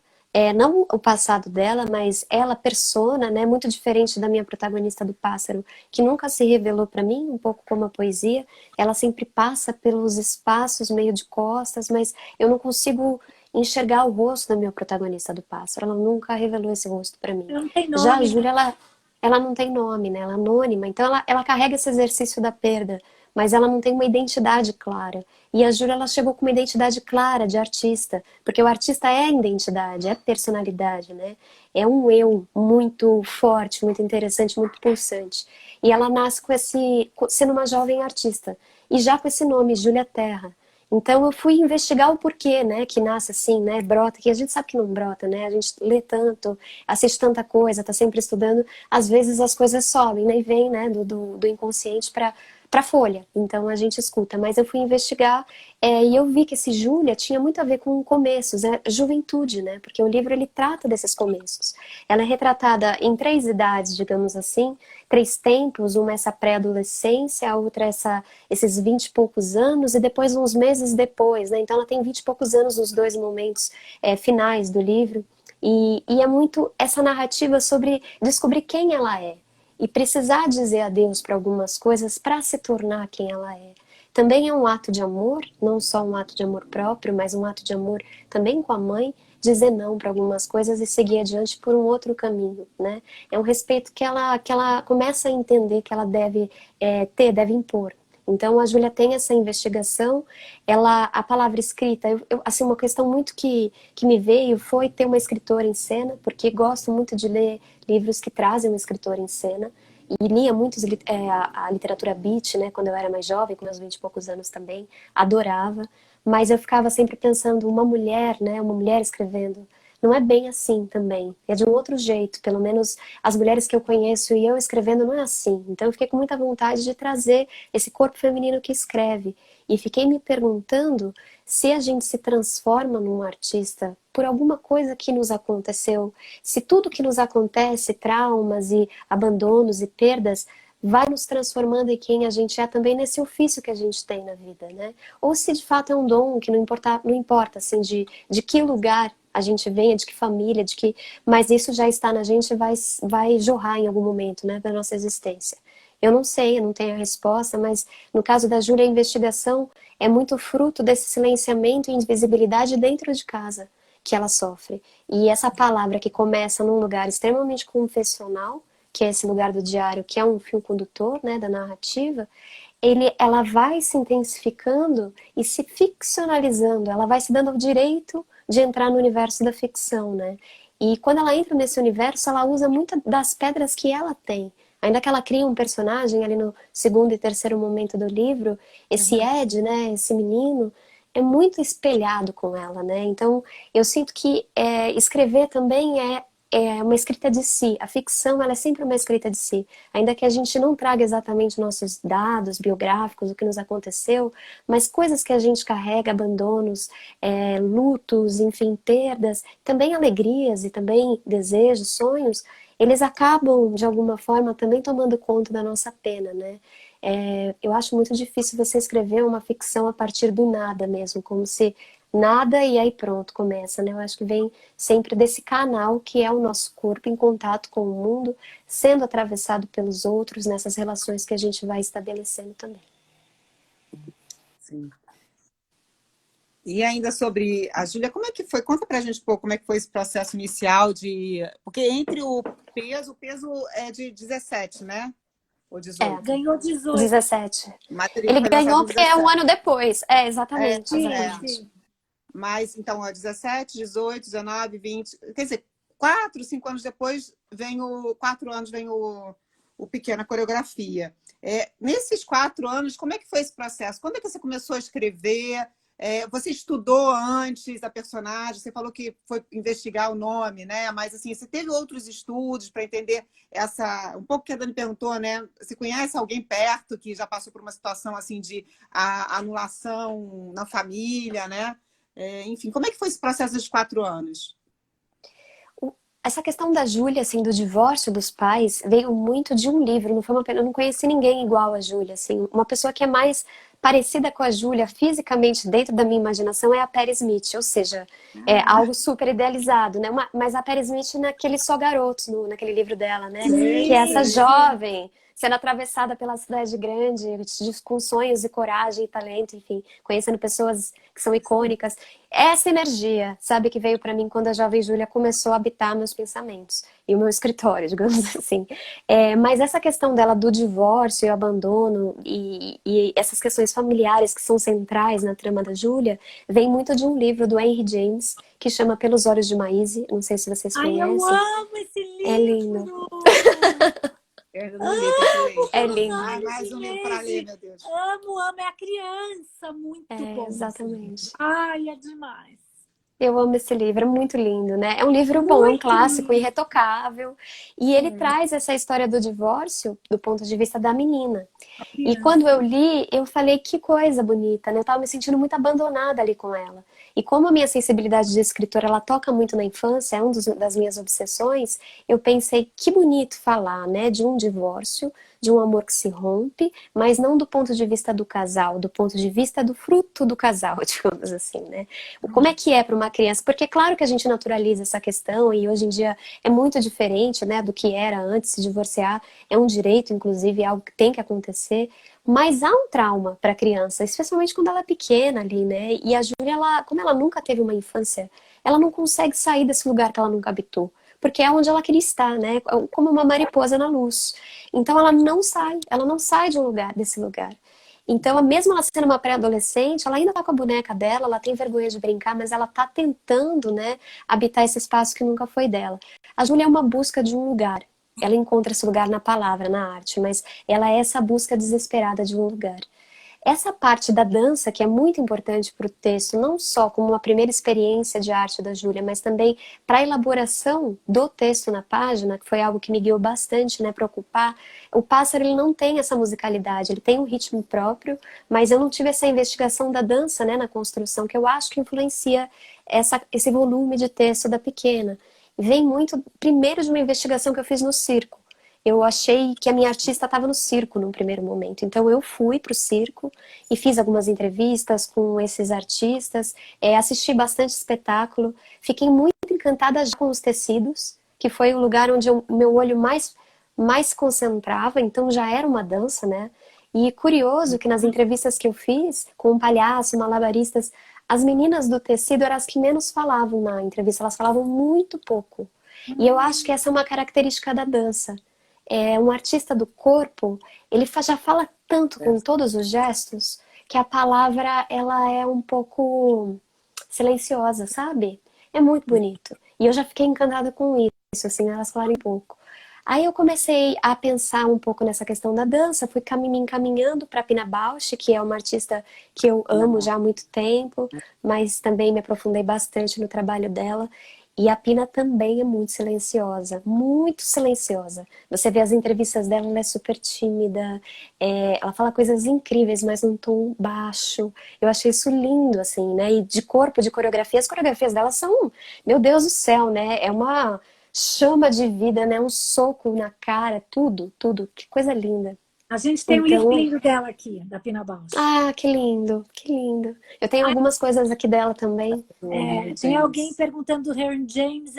Speaker 3: não o passado dela, mas ela, persona, né, muito diferente da minha protagonista do Pássaro, que nunca se revelou para mim, um pouco como a poesia. Ela sempre passa pelos espaços meio de costas, mas eu não consigo enxergar o rosto da minha protagonista do Pássaro. Ela nunca revelou esse rosto para mim.
Speaker 1: Não tem
Speaker 3: Já a
Speaker 1: nome, né?
Speaker 3: Júlia, ela não tem nome, né? Ela é anônima, então ela carrega esse exercício da perda, mas ela não tem uma identidade clara. E a Júlia, ela chegou com uma identidade clara de artista, porque o artista é identidade, é personalidade, né? É um eu muito forte, muito interessante, muito pulsante. E ela nasce sendo uma jovem artista, e já com esse nome, Júlia Terra. Então eu fui investigar o porquê, né, que nasce assim, né, brota, que a gente sabe que não brota, né, a gente lê tanto, assiste tanta coisa, tá sempre estudando, às vezes as coisas sobem, né, e vem, né, do inconsciente para folha, então a gente escuta, mas eu fui investigar e eu vi que esse Júlia tinha muito a ver com começos, juventude, né, porque o livro ele trata desses começos. Ela é retratada em 3 idades, digamos assim, 3 tempos, uma essa pré-adolescência, a outra esses 20 e poucos anos e depois uns meses depois, né, então ela tem 20 e poucos anos nos 2 momentos finais do livro. E é muito essa narrativa sobre descobrir quem ela é e precisar dizer adeus para algumas coisas para se tornar quem ela é. Também é um ato de amor, não só um ato de amor próprio, mas um ato de amor também com a mãe, dizer não para algumas coisas e seguir adiante por um outro caminho, né? É um respeito que ela começa a entender que ela deve deve impor. Então a Júlia tem essa investigação, a palavra escrita, assim, uma questão muito que me veio foi ter uma escritora em cena, porque gosto muito de ler livros que trazem um escritor em cena, e lia muitos a literatura beat, né, quando eu era mais jovem, com meus 20 e poucos anos também, adorava, mas eu ficava sempre pensando, uma mulher, né, uma mulher escrevendo, não é bem assim também, é de um outro jeito, pelo menos as mulheres que eu conheço e eu escrevendo não é assim, então eu fiquei com muita vontade de trazer esse corpo feminino que escreve, e fiquei me perguntando se a gente se transforma num artista por alguma coisa que nos aconteceu, se tudo que nos acontece, traumas e abandonos e perdas, vai nos transformando em quem a gente é também nesse ofício que a gente tem na vida, né? Ou se de fato é um dom que não importa assim, de que lugar a gente venha, de que família, mas isso já está na gente e vai jorrar em algum momento, né, da nossa existência. Eu não sei, eu não tenho a resposta, mas no caso da Júlia, a investigação é muito fruto desse silenciamento e invisibilidade dentro de casa que ela sofre. E essa palavra que começa num lugar extremamente confessional, que é esse lugar do diário, que é um fio condutor, né, da narrativa, ela vai se intensificando e se ficcionalizando, ela vai se dando o direito de entrar no universo da ficção, né? E quando ela entra nesse universo, ela usa muitas das pedras que ela tem. Ainda que ela crie um personagem ali no segundo e terceiro momento do livro, esse Ed, né, esse menino, é muito espelhado com ela, né? Então, eu sinto que escrever também é uma escrita de si. A ficção, ela é sempre uma escrita de si. Ainda que a gente não traga exatamente nossos dados biográficos, o que nos aconteceu, mas coisas que a gente carrega, abandonos, lutos, enfim, perdas, também alegrias e também desejos, sonhos, eles acabam, de alguma forma, também tomando conta da nossa pena, né? Eu acho muito difícil você escrever uma ficção a partir do nada mesmo, como se nada e aí pronto, começa, né? Eu acho que vem sempre desse canal que é o nosso corpo em contato com o mundo, sendo atravessado pelos outros nessas relações que a gente vai estabelecendo também.
Speaker 2: Sim. E ainda sobre a Júlia, como é que foi? Conta pra gente um pouco como é que foi esse processo inicial de... Porque entre o peso é de 17, né? Ou 18?
Speaker 1: Ganhou 18.
Speaker 3: 17.
Speaker 2: Material
Speaker 3: Ele
Speaker 2: foi lançado
Speaker 3: ganhou
Speaker 2: em
Speaker 3: porque é
Speaker 2: 17.
Speaker 3: um ano depois. Exatamente.
Speaker 1: Sim.
Speaker 2: Mas, então, 17, 18, 19, 20... Quer dizer, 4, 5 anos depois, 4 anos vem o Pequena Coreografia. Nesses 4 anos, como é que foi esse processo? Quando é que você começou a escrever? Você estudou antes a personagem? Você falou que foi investigar o nome, né? Mas, assim, você teve outros estudos para entender um pouco que a Dani perguntou, né? Você conhece alguém perto que já passou por uma situação, assim, de anulação na família, né? Enfim, como é que foi esse processo dos 4 anos?
Speaker 3: Essa questão da Júlia, assim, do divórcio dos pais, veio muito de um livro. Não foi eu não conheci ninguém igual a Júlia, assim. Uma pessoa que é mais parecida com a Júlia fisicamente dentro da minha imaginação é a Patti Smith, ou seja, é algo super idealizado, né? Mas a Patti Smith naquele Só Garotos, naquele livro dela, né? Que é essa
Speaker 2: Sim.
Speaker 3: jovem sendo atravessada pela cidade grande, com sonhos e coragem e talento, enfim, conhecendo pessoas que são icônicas. Essa energia, sabe, que veio para mim quando a jovem Júlia começou a habitar meus pensamentos e o meu escritório, digamos assim. Mas essa questão dela do divórcio e o abandono e essas questões familiares que são centrais na trama da Júlia, vem muito de um livro do Henry James que chama Pelos Olhos de Maíse. Não sei se vocês
Speaker 1: Ai, eu
Speaker 3: conhecem.
Speaker 1: amo esse
Speaker 3: É lindo.
Speaker 1: livro!
Speaker 2: Eu não li, tem que ler.
Speaker 3: É
Speaker 1: Pelos
Speaker 3: lindo.
Speaker 2: Ai,
Speaker 1: olhos
Speaker 2: mais
Speaker 1: de
Speaker 2: um livro para ler,
Speaker 1: Maisy.
Speaker 2: meu Deus.
Speaker 1: Amo, amo. É a criança. Muito bom.
Speaker 3: Exatamente.
Speaker 1: Ai, é demais.
Speaker 3: Eu amo esse livro, é muito lindo, né? É um livro bom, é um
Speaker 1: Muito
Speaker 3: clássico,
Speaker 1: lindo.
Speaker 3: irretocável. E ele traz essa história do divórcio do ponto de vista da menina.
Speaker 1: A
Speaker 3: E
Speaker 1: criança.
Speaker 3: quando eu li, eu falei que coisa bonita, né? Eu tava me sentindo muito abandonada ali com ela. E como a minha sensibilidade de escritora, ela toca muito na infância, é das minhas obsessões, eu pensei que bonito falar, né, de um divórcio, de um amor que se rompe, mas não do ponto de vista do casal, do ponto de vista do fruto do casal, digamos assim, né? Como é que é para uma criança? Porque é claro que a gente naturaliza essa questão e hoje em dia é muito diferente, né, do que era antes. Se divorciar é um direito, inclusive, é algo que tem que acontecer. Mas há um trauma para a criança, especialmente quando ela é pequena ali, né? E a Júlia, como ela nunca teve uma infância, ela não consegue sair desse lugar que ela nunca habitou. Porque é onde ela queria estar, né? Como uma mariposa na luz. Então ela não sai de um lugar, desse lugar. Então, mesmo ela sendo uma pré-adolescente, ela ainda tá com a boneca dela, ela tem vergonha de brincar, mas ela tá tentando, né, habitar esse espaço que nunca foi dela. A Júlia é uma busca de um lugar. Ela encontra esse lugar na palavra, na arte, mas ela é essa busca desesperada de um lugar. Essa parte da dança, que é muito importante para o texto, não só como uma primeira experiência de arte da Júlia, mas também para a elaboração do texto na página, que foi algo que me guiou bastante, né, para ocupar. O Pássaro, ele não tem essa musicalidade, ele tem um ritmo próprio, mas eu não tive essa investigação da dança, né, na construção, que eu acho que influencia esse volume de texto da pequena. Vem muito, primeiro, de uma investigação que eu fiz no circo. Eu achei que a minha artista estava no circo num primeiro momento. Então eu fui para o circo e fiz algumas entrevistas com esses artistas, assisti bastante espetáculo, fiquei muito encantada já com os tecidos, que foi o lugar onde o meu olho mais se concentrava, então já era uma dança, né? E curioso que nas entrevistas que eu fiz com um palhaço, malabaristas, as meninas do tecido eram as que menos falavam na entrevista, elas falavam muito pouco. E eu acho que essa é uma característica da dança. Um artista do corpo, ele já fala tanto com todos os gestos que a palavra ela é um pouco silenciosa, sabe? É muito bonito. E eu já fiquei encantada com isso, assim, elas falarem pouco. Aí eu comecei a pensar um pouco nessa questão da dança, fui me encaminhando para a Pina Bausch, que é uma artista que eu amo já há muito tempo, mas também me aprofundei bastante no trabalho dela. E a Pina também é muito silenciosa. Você vê as entrevistas dela, ela é super tímida, ela fala coisas incríveis, mas num tom baixo. Eu achei isso lindo, assim, né? E de corpo, de coreografia, as coreografias dela são, meu Deus do céu, né? É uma chama de vida, né? Um soco na cara, tudo, tudo. Que coisa linda.
Speaker 1: A gente tem um livro
Speaker 3: Então,
Speaker 1: lindo dela aqui, da Pina Bausch.
Speaker 3: que lindo, que lindo. Eu tenho algumas coisas aqui dela também.
Speaker 1: Tem alguém perguntando do Harry James,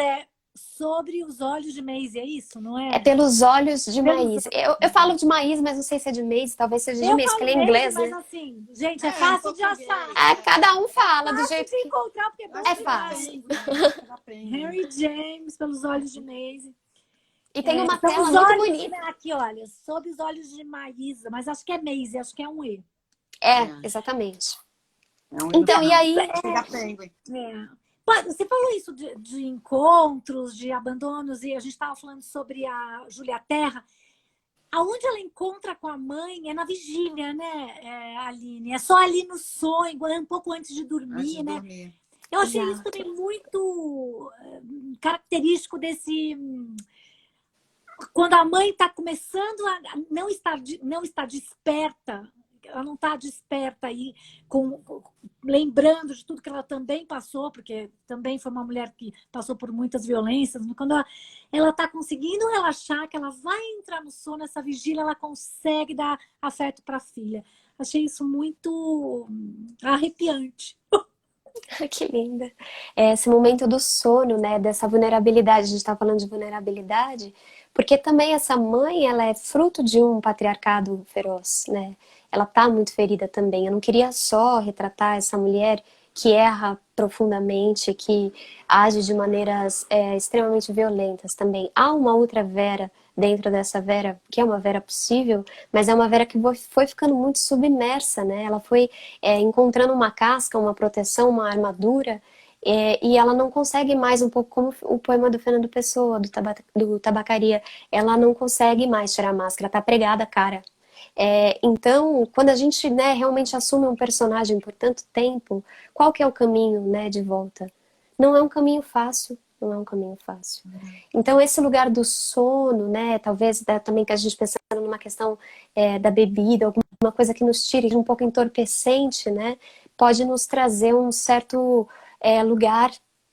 Speaker 1: sobre os olhos de Maisy, é isso, não
Speaker 3: É
Speaker 1: é?
Speaker 3: pelos olhos de
Speaker 1: Pelos
Speaker 3: Maísa. Eu falo de Maísa, mas não sei se é de Maísa, talvez seja de
Speaker 1: Eu
Speaker 3: Maísa, porque
Speaker 1: falo
Speaker 3: ele é
Speaker 1: Maisy,
Speaker 3: inglês,
Speaker 1: mas
Speaker 3: né?
Speaker 1: assim, gente, é
Speaker 2: Em
Speaker 1: fácil de achar.
Speaker 2: português.
Speaker 3: Cada um fala do
Speaker 1: Fácil
Speaker 3: jeito
Speaker 1: de
Speaker 3: que
Speaker 1: encontrar, porque é bom
Speaker 3: é
Speaker 1: demais.
Speaker 3: fácil.
Speaker 1: Harry James, pelos olhos de Maisy.
Speaker 3: E tem uma
Speaker 1: São
Speaker 3: tela
Speaker 1: os
Speaker 3: muito
Speaker 1: olhos
Speaker 3: bonita.
Speaker 1: aqui, olha, sob os olhos de Maísa, mas acho que é Maisy, acho que é um E.
Speaker 3: Exatamente.
Speaker 2: É um
Speaker 3: Então, e
Speaker 2: livro
Speaker 3: aí,
Speaker 2: da Penguin.
Speaker 1: Você falou isso de encontros, de abandonos, e a gente estava falando sobre a Júlia Terra. Aonde ela encontra com a mãe é na vigília, né, Aline? É só ali no sonho, um pouco antes de dormir, né? Eu achei isso
Speaker 3: exato.
Speaker 1: também muito característico desse... Quando a mãe está começando a não estar desperta, ela não tá desperta aí, lembrando de tudo que ela também passou, porque também foi uma mulher que passou por muitas violências. Quando ela tá conseguindo relaxar, que ela vai entrar no sono, essa vigília, ela consegue dar afeto para a filha. Achei isso muito arrepiante.
Speaker 3: Que linda. Esse momento do sono, né, dessa vulnerabilidade, a gente está falando de vulnerabilidade, porque também essa mãe, ela é fruto de um patriarcado feroz, né? Ela tá muito ferida também. Eu não queria só retratar essa mulher que erra profundamente, que age de maneiras extremamente violentas também. Há uma outra Vera dentro dessa Vera, que é uma Vera possível, mas é uma Vera que foi ficando muito submersa, né? Ela foi encontrando uma casca, uma proteção, uma armadura, e ela não consegue mais, um pouco como o poema do Fernando Pessoa, do Tabacaria, ela não consegue mais tirar a máscara, tá pregada a cara. Então, quando a gente, né, realmente assume um personagem por tanto tempo, qual que é o caminho, né, de volta? Não é um caminho fácil, não é um caminho fácil. Então, esse lugar do sono, né, talvez também que a gente pensando numa questão da bebida, alguma coisa que nos tire um pouco entorpecente, né, pode nos trazer um certo lugar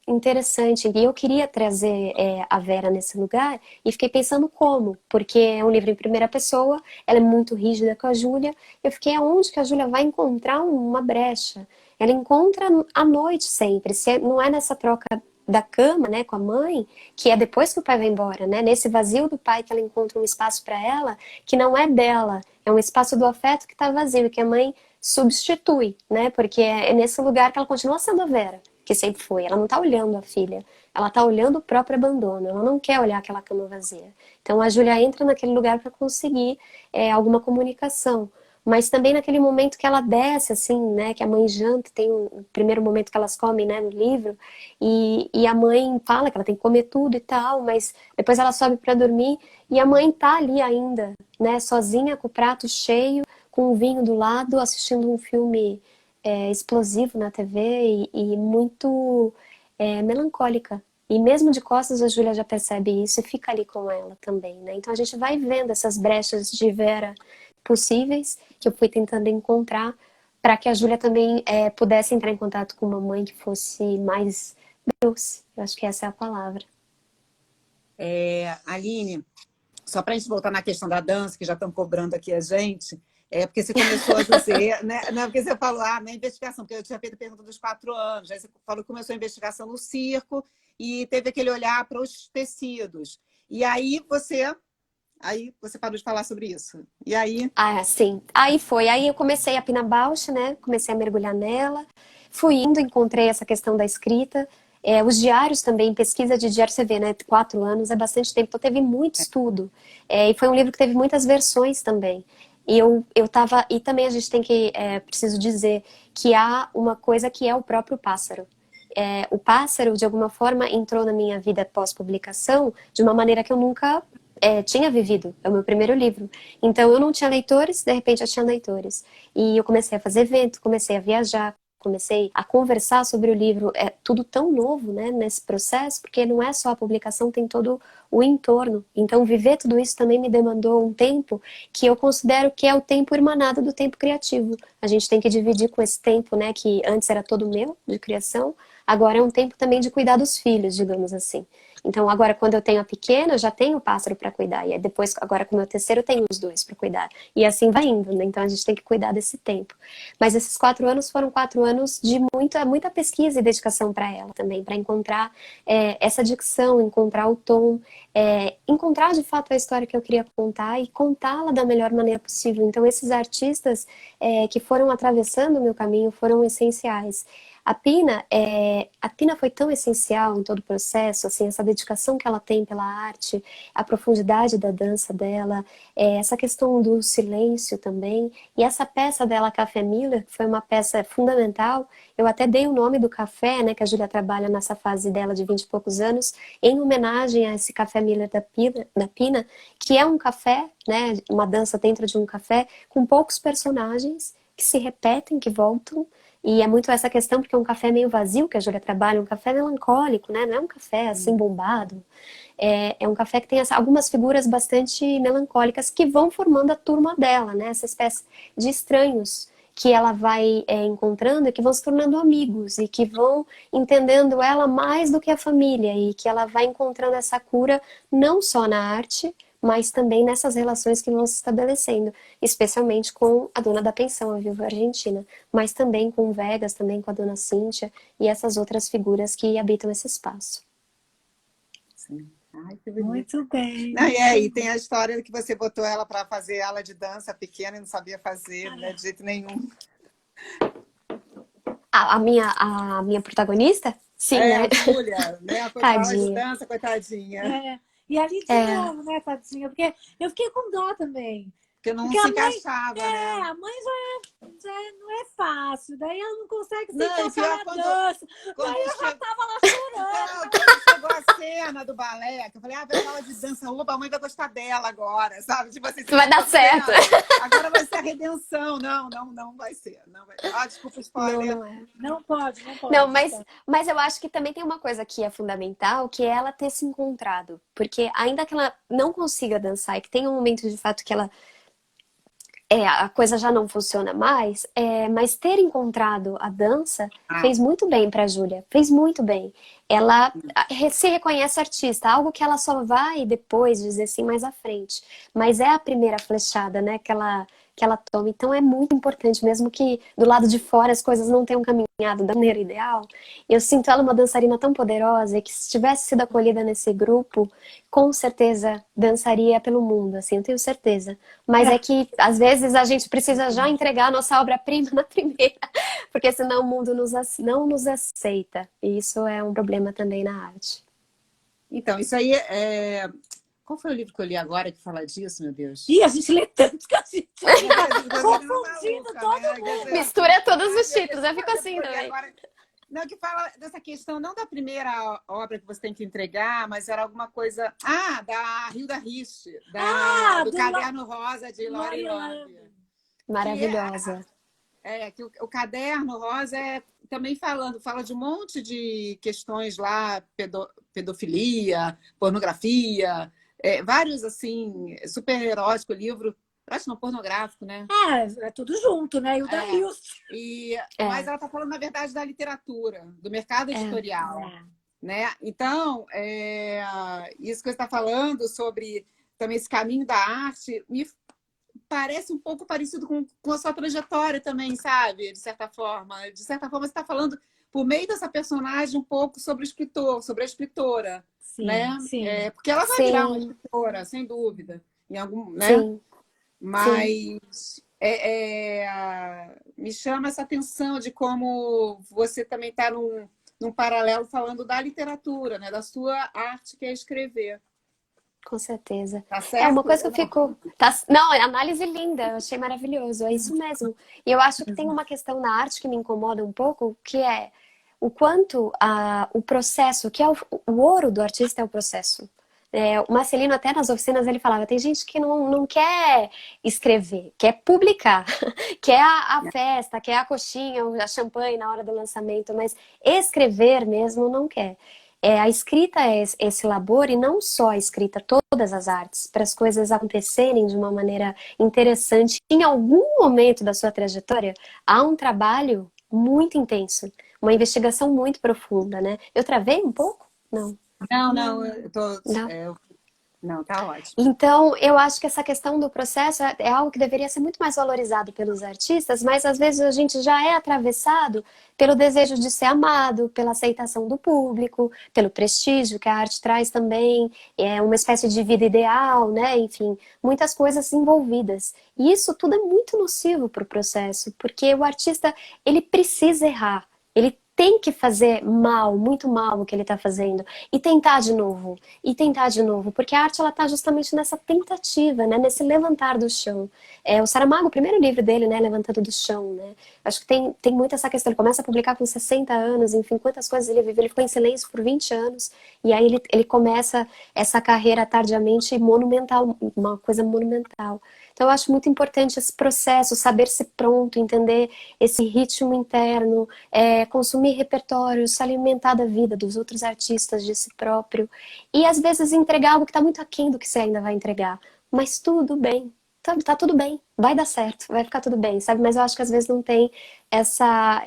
Speaker 3: interessante. E eu queria trazer a Vera nesse lugar e fiquei pensando como, porque é um livro em primeira pessoa, ela é muito rígida com a Júlia. Eu fiquei aonde que a Júlia vai encontrar uma brecha? Ela encontra à noite sempre, se não é nessa troca da cama, né, com a mãe, que é depois que o pai vai embora, né, nesse vazio do pai que ela encontra um espaço para ela que não é dela, é um espaço do afeto que está vazio, que a mãe substitui, né, porque é nesse lugar que ela continua sendo a Vera, que sempre foi. Ela não está olhando a filha, ela está olhando o próprio abandono, ela não quer olhar aquela cama vazia. Então a Júlia entra naquele lugar para conseguir alguma comunicação. Mas também naquele momento que ela desce, assim, né, que a mãe janta, tem o primeiro momento que elas comem, né, no livro, e a mãe fala que ela tem que comer tudo e tal, mas depois ela sobe para dormir, e a mãe tá ali ainda, né, sozinha, com o prato cheio, com o vinho do lado, assistindo um filme explosivo na TV e muito melancólica. E mesmo de costas a Júlia já percebe isso e fica ali com ela também, né? Então a gente vai vendo essas brechas de Vera possíveis que eu fui tentando encontrar para que a Júlia também pudesse entrar em contato com uma mãe que fosse mais doce. Eu acho que essa é a palavra.
Speaker 2: Aline, só para a gente voltar na questão da dança, que já estão cobrando aqui a gente, porque você começou a dizer, né? Não, porque você falou, na investigação, porque eu tinha feito a pergunta dos 4 anos, aí você falou que começou a investigação no circo e teve aquele olhar para os tecidos. E aí você parou de falar sobre isso. E aí?
Speaker 3: Sim. Aí foi. Aí eu comecei a Pina Bausch, né? Comecei a mergulhar nela. Fui indo, encontrei essa questão da escrita. Os diários também, pesquisa de diário, você vê, né? 4 anos é bastante tempo, então teve muito estudo. E foi um livro que teve muitas versões também. E também a gente tem que, preciso dizer, que há uma coisa que é o próprio pássaro. O pássaro, de alguma forma, entrou na minha vida pós-publicação de uma maneira que eu nunca tinha vivido. É o meu primeiro livro. Então eu não tinha leitores, de repente eu tinha leitores. E eu comecei a fazer evento, comecei a viajar, comecei a conversar sobre o livro. É tudo tão novo, né, nesse processo, porque não é só a publicação, tem todo o entorno. Então viver tudo isso também me demandou um tempo que eu considero que é o tempo irmanado do tempo criativo. A gente tem que dividir com esse tempo, né, que antes era todo meu, de criação, agora é um tempo também de cuidar dos filhos, digamos assim. Então, agora, quando eu tenho a pequena, eu já tenho o pássaro para cuidar. E aí, depois, agora com o meu terceiro, eu tenho os 2 para cuidar. E assim vai indo, né? Então, a gente tem que cuidar desse tempo. Mas esses 4 anos foram 4 anos de muita pesquisa e dedicação para ela também, para encontrar essa dicção, encontrar o tom, encontrar, de fato, a história que eu queria contar e contá-la da melhor maneira possível. Então, esses artistas que foram atravessando o meu caminho foram essenciais. A Pina foi tão essencial em todo o processo, assim, essa dedicação que ela tem pela arte, a profundidade da dança dela, essa questão do silêncio também, e essa peça dela, Café Miller, que foi uma peça fundamental. Eu até dei o nome do café, né, que a Júlia trabalha nessa fase dela de 20 e poucos anos, em homenagem a esse Café Miller da Pina, que é um café, né, uma dança dentro de um café, com poucos personagens que se repetem, que voltam, E é muito essa questão, porque é um café meio vazio que a Júlia trabalha, um café melancólico, né? Não é um café assim bombado. É um café que tem algumas figuras bastante melancólicas que vão formando a turma dela, né? Essa espécie de estranhos que ela vai encontrando e que vão se tornando amigos e que vão entendendo ela mais do que a família e que ela vai encontrando essa cura não só na arte, mas também nessas relações que vão se estabelecendo, especialmente com a dona da pensão, a viúva argentina, mas também com o Vegas, também com a dona Cíntia e essas outras figuras que habitam esse espaço.
Speaker 2: Sim. Ai, que bonito.
Speaker 1: Muito bem.
Speaker 2: Não, e aí, tem a história que você botou ela para fazer aula de dança pequena e não sabia fazer, né, de jeito nenhum.
Speaker 3: A minha protagonista? Sim, né?
Speaker 2: A Júlia, né? Foi pra aula de dança, coitadinha.
Speaker 1: E ali de novo, né, tadinha? Porque eu fiquei com dó também.
Speaker 2: Porque não
Speaker 1: Porque
Speaker 2: se
Speaker 1: a mãe,
Speaker 2: encaixava, né?
Speaker 1: a mãe já não é fácil. Daí ela não consegue se
Speaker 2: Não,
Speaker 1: encaixar na dança. Daí eu já tava lá chorando.
Speaker 2: Quando chegou a cena do balé, que eu falei, vai aula de dança, opa, a mãe vai gostar dela agora, sabe? Tipo assim,
Speaker 3: vai dar certo.
Speaker 2: Agora vai ser a redenção. Não vai ser. Não vai. Desculpa o spoiler.
Speaker 1: Não pode.
Speaker 3: Não, mas eu acho que também tem uma coisa que é fundamental, que é ela ter se encontrado. Porque ainda que ela não consiga dançar e que tenha um momento de fato que ela a coisa já não funciona mais, mas ter encontrado a dança fez muito bem para a Júlia, fez muito bem. Ela se reconhece artista, algo que ela só vai depois dizer assim mais à frente. Mas é a primeira flechada, né, que ela toma. Então é muito importante, mesmo que do lado de fora as coisas não tenham caminhado da maneira ideal. Eu sinto ela uma dançarina tão poderosa que se tivesse sido acolhida nesse grupo, com certeza dançaria pelo mundo, assim, eu tenho certeza. Mas é que às vezes a gente precisa já entregar a nossa obra-prima na primeira, porque senão o mundo não nos aceita. E isso é um problema também na arte.
Speaker 2: Então, isso aí Qual foi o livro que eu li agora que fala disso, meu Deus?
Speaker 1: A gente lê tanto que a gente confundindo todo mundo.
Speaker 3: Mistura todos os títulos, eu fico assim também.
Speaker 2: Não, que fala dessa questão, não da primeira obra que você tem que entregar, mas era alguma coisa... da Hilda Rich, do Caderno Rosa de Lori Love.
Speaker 3: Maravilhosa.
Speaker 2: Que o Caderno Rosa também fala de um monte de questões lá, pedofilia, pornografia, vários, assim, super erótico, livro, acho não pornográfico, né?
Speaker 1: É tudo junto, né? E o da Hilst.
Speaker 2: Mas ela está falando, na verdade, da literatura, do mercado editorial, né? Então, isso que você está falando sobre também esse caminho da arte, me parece um pouco parecido com a sua trajetória também, sabe? De certa forma. De certa forma, você está falando, por meio dessa personagem, um pouco sobre o escritor, sobre a escritora.
Speaker 1: Sim,
Speaker 2: né?
Speaker 1: Sim.
Speaker 2: Porque ela vai virar uma escritora, sem dúvida. Em algum, né? Sim. Mas me chama essa atenção de como você também está num paralelo falando da literatura, né? Da sua arte, que é escrever.
Speaker 3: Com certeza.
Speaker 2: Tá certo?
Speaker 3: Uma coisa que eu fico... Não, é análise linda, eu achei maravilhoso, é isso mesmo. E eu acho que tem uma questão na arte que me incomoda um pouco, que é o quanto o processo, que é o ouro do artista é o processo. O Marcelino, até nas oficinas, ele falava, tem gente que não quer escrever, quer publicar, quer a festa, quer a coxinha, a champanhe na hora do lançamento, mas escrever mesmo não quer. A escrita é esse labor, e não só a escrita, todas as artes, para as coisas acontecerem de uma maneira interessante. Em algum momento da sua trajetória, há um trabalho muito intenso, uma investigação muito profunda, né? Eu travei um pouco? Não.
Speaker 2: Não, eu tô... Não, tá ótimo.
Speaker 3: Então, eu acho que essa questão do processo é algo que deveria ser muito mais valorizado pelos artistas, mas às vezes a gente já é atravessado pelo desejo de ser amado, pela aceitação do público, pelo prestígio que a arte traz também, uma espécie de vida ideal, né? Enfim, muitas coisas envolvidas. E isso tudo é muito nocivo para o processo, porque o artista, ele precisa errar. Ele tem que fazer mal, muito mal o que ele está fazendo, e tentar de novo, porque a arte ela está justamente nessa tentativa, né, nesse levantar do chão. O Saramago, o primeiro livro dele, né, Levantando do Chão, né, acho que tem muito essa questão, ele começa a publicar com 60 anos, enfim, quantas coisas ele viveu, ele ficou em silêncio por 20 anos, e aí ele começa essa carreira tardiamente monumental, uma coisa monumental. Então eu acho muito importante esse processo, saber ser pronto, entender esse ritmo interno, consumir repertório, se alimentar da vida dos outros artistas, de si próprio. E às vezes entregar algo que está muito aquém do que você ainda vai entregar. Mas tudo bem. Tá tudo bem, vai dar certo, vai ficar tudo bem, sabe? Mas eu acho que às vezes não tem essa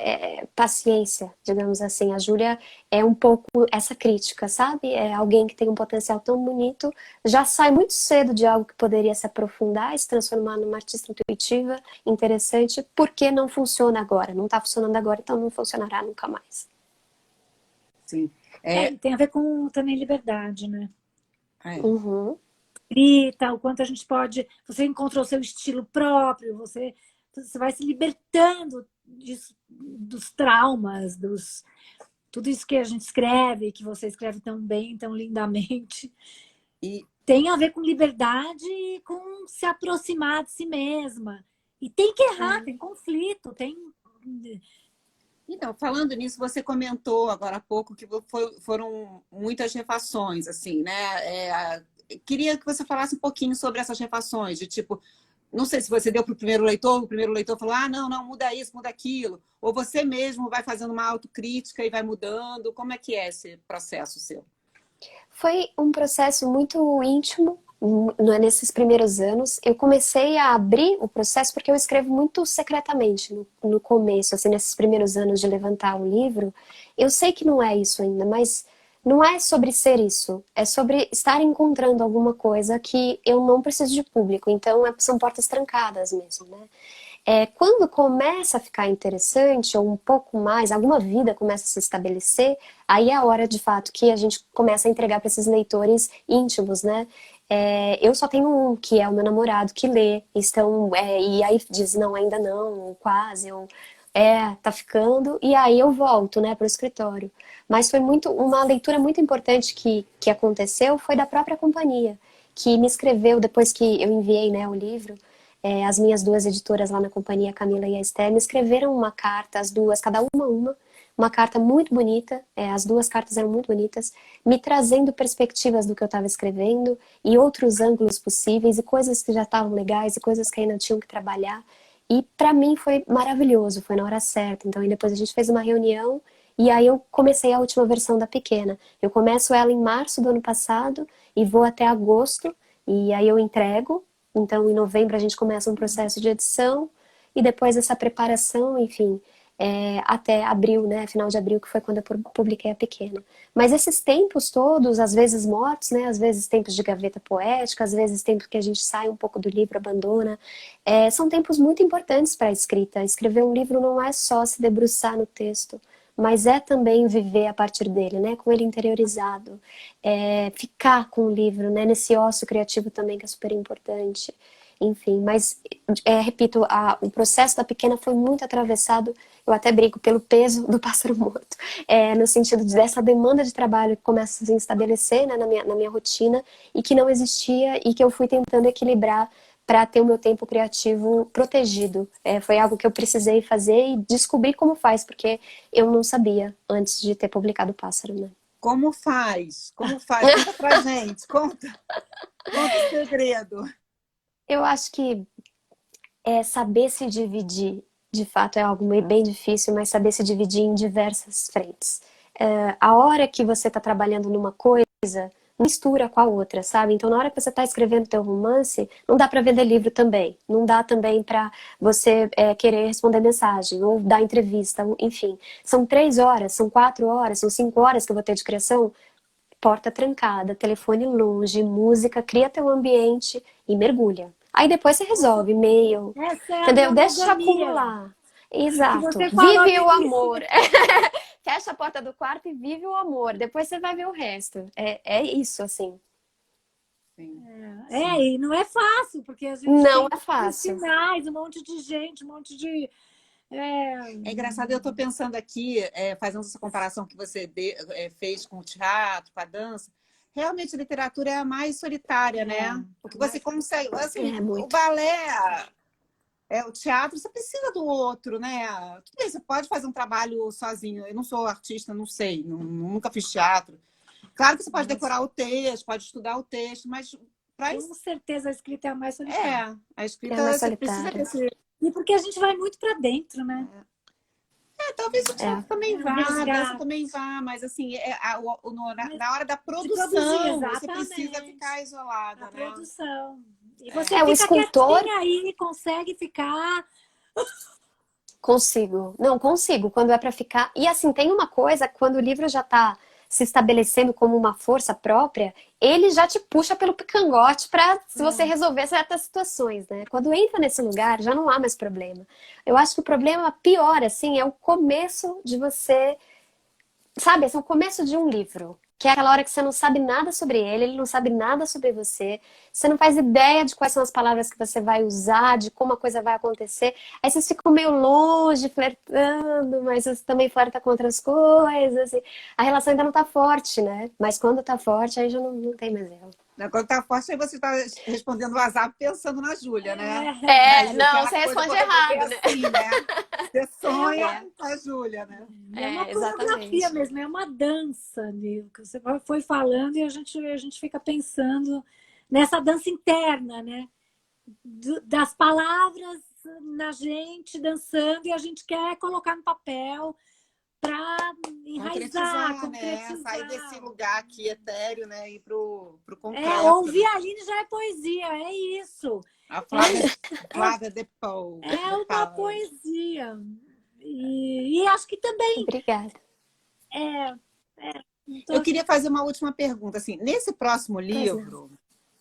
Speaker 3: paciência, digamos assim. A Júlia é um pouco essa crítica, sabe? É alguém que tem um potencial tão bonito, já sai muito cedo de algo que poderia se aprofundar e se transformar numa artista intuitiva, interessante, porque não funciona agora, não tá funcionando agora, então não funcionará nunca mais.
Speaker 2: Sim.
Speaker 1: Tem a ver com também liberdade, né?
Speaker 3: Uhum.
Speaker 1: Grita, o quanto a gente pode... Você encontrou seu estilo próprio, você vai se libertando dos traumas, tudo isso que a gente escreve, que você escreve tão bem, tão lindamente.
Speaker 2: E
Speaker 1: tem a ver com liberdade e com se aproximar de si mesma. E tem que errar, tem conflito, tem...
Speaker 2: Então, falando nisso, você comentou agora há pouco que foram muitas refações, assim, né? Queria que você falasse um pouquinho sobre essas refações, de tipo, não sei se você deu para o primeiro leitor falou, não, muda isso, muda aquilo, ou você mesmo vai fazendo uma autocrítica e vai mudando, como é que é esse processo seu?
Speaker 3: Foi um processo muito íntimo, nesses primeiros anos. Eu comecei a abrir o processo porque eu escrevo muito secretamente no começo, assim, nesses primeiros anos de levantar o livro. Eu sei que não é isso ainda, mas não é sobre ser isso, é sobre estar encontrando alguma coisa que eu não preciso de público, então são portas trancadas mesmo, né? Quando começa a ficar interessante, ou um pouco mais, alguma vida começa a se estabelecer, aí é a hora de fato que a gente começa a entregar para esses leitores íntimos, né? Eu só tenho um, que é o meu namorado, que lê, e aí diz, não, ainda não, ou quase, ou tá ficando, e aí eu volto, né, para o escritório. Mas foi uma leitura muito importante que aconteceu, foi da própria companhia, que me escreveu, depois que eu enviei, né, o livro, as minhas duas editoras lá na companhia, a Camila e a Esther, me escreveram uma carta, as duas, cada uma carta muito bonita, as duas cartas eram muito bonitas, me trazendo perspectivas do que eu estava escrevendo e outros ângulos possíveis e coisas que já estavam legais e coisas que ainda tinham que trabalhar. E para mim foi maravilhoso, foi na hora certa. Então, depois a gente fez uma reunião e aí eu comecei a última versão da pequena. Eu começo ela em março do ano passado e vou até agosto e aí eu entrego. Então, em novembro, a gente começa um processo de edição e depois essa preparação, enfim, até abril, né? Final de abril, que foi quando eu publiquei a pequena. Mas esses tempos todos, às vezes mortos, né? Às vezes tempos de gaveta poética, às vezes tempos que a gente sai um pouco do livro, abandona. São tempos muito importantes para a escrita. Escrever um livro não é só se debruçar no texto, mas é também viver a partir dele, né? Com ele interiorizado. Ficar com o livro, né? Nesse ócio criativo também, que é super importante. Enfim, mas, repito, o processo da pequena foi muito atravessado, eu até brinco, pelo peso do pássaro morto. No sentido dessa demanda de trabalho que começa a se estabelecer, né, na minha rotina, e que não existia, e que eu fui tentando equilibrar para ter o meu tempo criativo protegido. Foi algo que eu precisei fazer e descobrir como faz, porque eu não sabia antes de ter publicado o Pássaro, né?
Speaker 2: Como faz? Como faz? Conta pra gente, conta o segredo.
Speaker 3: Eu acho que saber se dividir, de fato, é algo bem difícil, mas saber se dividir em diversas frentes. A hora que você está trabalhando numa coisa, mistura com a outra, sabe? Então, na hora que você está escrevendo teu romance, não dá para vender livro também. Não dá também para você querer responder mensagem ou dar entrevista, enfim. São 3 horas, são 4 horas, são 5 horas que eu vou ter de criação. Porta trancada, telefone longe, música, cria teu ambiente e mergulha. Aí depois você resolve, e-mail,
Speaker 1: Essa é a
Speaker 3: entendeu? Deixa
Speaker 1: monogamia
Speaker 3: acumular.
Speaker 1: que
Speaker 3: Exato.
Speaker 1: você falou
Speaker 3: Vive o
Speaker 1: no início.
Speaker 3: amor. Fecha a porta do quarto e vive o amor. Depois você vai ver o resto. É isso, assim.
Speaker 2: Sim.
Speaker 1: E não é fácil, porque a gente
Speaker 3: Não
Speaker 1: tem
Speaker 3: é fácil.
Speaker 1: sinais, um monte de gente, um monte de
Speaker 2: É engraçado, eu estou pensando aqui, fazendo essa comparação que você fez com o teatro, com a dança. Realmente, a literatura é a mais solitária, né? Porque você consegue... Assim, o
Speaker 3: muito.
Speaker 2: balé, o teatro, você precisa do outro, né? Tudo bem, você pode fazer um trabalho sozinho. Eu não sou artista, não sei, nunca fiz teatro. Claro que você pode decorar o texto, pode estudar o texto, mas...
Speaker 1: Com certeza a escrita é a mais solitária.
Speaker 2: A
Speaker 3: É
Speaker 2: escrita
Speaker 3: mais
Speaker 2: você precisa
Speaker 3: solitária.
Speaker 2: desse...
Speaker 1: E porque a gente vai muito para dentro, né?
Speaker 2: Talvez o teatro também vá, a dança
Speaker 1: Resgate.
Speaker 2: também vá, mas assim, na hora da
Speaker 1: produzir,
Speaker 2: produção, você
Speaker 1: exatamente.
Speaker 2: precisa ficar isolada,
Speaker 1: A
Speaker 2: né?
Speaker 1: produção. E você
Speaker 3: o
Speaker 1: fica
Speaker 3: escultor...
Speaker 1: quietinha aí, consegue ficar...
Speaker 3: Consigo. Não, consigo, quando é para ficar. E assim, tem uma coisa, quando o livro já está se estabelecendo como uma força própria, ele já te puxa pelo picangote para se você resolver certas situações, né? Quando entra nesse lugar, já não há mais problema. Eu acho que o problema pior, assim, é o começo de você... Sabe, esse é o começo de um livro. Que é aquela hora que você não sabe nada sobre ele não sabe nada sobre você não faz ideia de quais são as palavras que você vai usar, de como a coisa vai acontecer. Aí vocês ficam meio longe, flertando, mas você também flerta com outras coisas. E a relação ainda não tá forte, né? Mas quando tá forte, aí já não tem mais erro.
Speaker 2: Quando tá forte, aí você está respondendo o WhatsApp pensando na Júlia, né?
Speaker 3: Não, você responde errado, né?
Speaker 2: Assim, né? Você sonha com a Júlia, né?
Speaker 1: É uma
Speaker 3: exatamente.
Speaker 1: coreografia mesmo, é uma dança, que você foi falando e a gente fica pensando nessa dança interna, né? Das palavras na gente dançando e a gente quer colocar no papel para enraizar, concretizar.
Speaker 2: Né? Sair desse lugar aqui etéreo, né? Ir pro concreto.
Speaker 1: Ouvir a Aline já é poesia, é isso.
Speaker 2: A Flávia Depaul.
Speaker 1: É uma poesia. E acho que também...
Speaker 3: Obrigada.
Speaker 2: Eu queria fazer uma última pergunta. Assim, nesse próximo livro,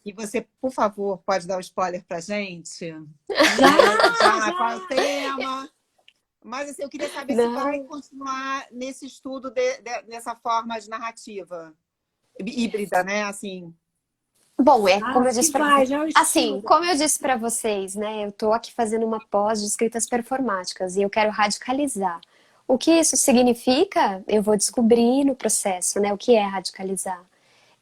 Speaker 2: e você, por favor, pode dar um spoiler pra gente? Já. Qual é o tema? Mas assim, eu queria saber se vai continuar nesse estudo dessa forma de narrativa híbrida, né? Assim.
Speaker 3: Bom, como eu disse para
Speaker 1: assim,
Speaker 3: como eu disse para vocês, né? Eu estou aqui fazendo uma pós de escritas performáticas e eu quero radicalizar. O que isso significa? Eu vou descobrir no processo, né? O que é radicalizar.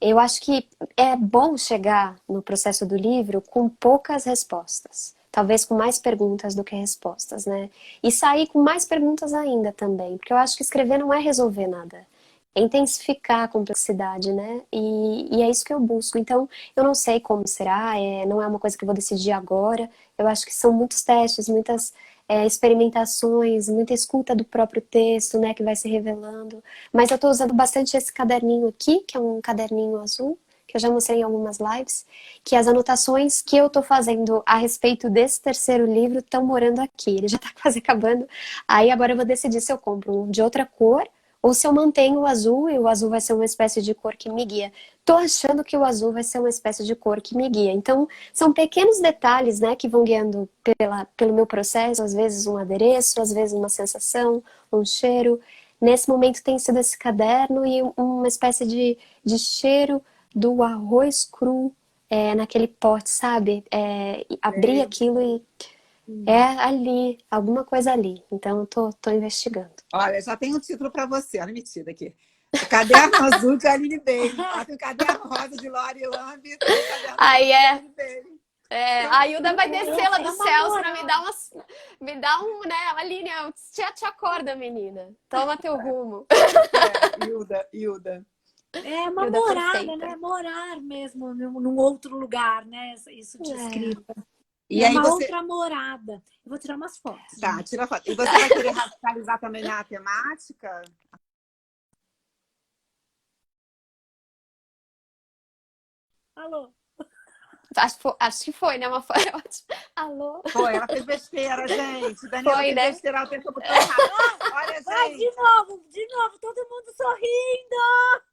Speaker 3: Eu acho que é bom chegar no processo do livro com poucas respostas. Talvez com mais perguntas do que respostas, né? E sair com mais perguntas ainda também. Porque eu acho que escrever não é resolver nada. É intensificar a complexidade, né? E é isso que eu busco. Então, eu não sei como será. Não é uma coisa que eu vou decidir agora. Eu acho que são muitos testes, muitas experimentações, muita escuta do próprio texto, né? Que vai se revelando. Mas eu estou usando bastante esse caderninho aqui, que é um caderninho azul, que eu já mostrei em algumas lives, que as anotações que eu tô fazendo a respeito desse terceiro livro estão morando aqui. Ele já tá quase acabando. Aí agora eu vou decidir se eu compro um de outra cor ou se eu mantenho o azul e o azul vai ser uma espécie de cor que me guia. Tô achando que o azul vai ser uma espécie de cor que me guia. Então, são pequenos detalhes, né, que vão guiando pelo meu processo. Às vezes um adereço, às vezes uma sensação, um cheiro. Nesse momento tem sido esse caderno e uma espécie de cheiro do arroz cru naquele pote, sabe? Abrir aquilo e ali, alguma coisa ali. Então, eu tô investigando.
Speaker 2: Olha, já tem um título para você. Olha, metida aqui. O Caderno Azul de Aline Bailey. Tem o Caderno Rosa de Lori Lamb.
Speaker 3: Aí a Hilda vai descer lá dos céus para me dar um, né? Aline, te acorda, menina. Toma teu rumo.
Speaker 2: Hilda.
Speaker 1: É uma morada, né? Morar mesmo num outro lugar, né? Isso de escrita.
Speaker 2: E
Speaker 1: é
Speaker 2: aí
Speaker 1: uma outra morada. Eu vou tirar umas fotos.
Speaker 2: Tá, tira foto. E você vai querer radicalizar também na temática?
Speaker 1: Alô?
Speaker 3: Acho que foi, né? Foi ótimo. Alô?
Speaker 2: Foi, ela fez besteira, gente. Daniela fez besteira, ela tentou botar errado. Olha, gente.
Speaker 1: Vai, de novo, todo mundo sorrindo!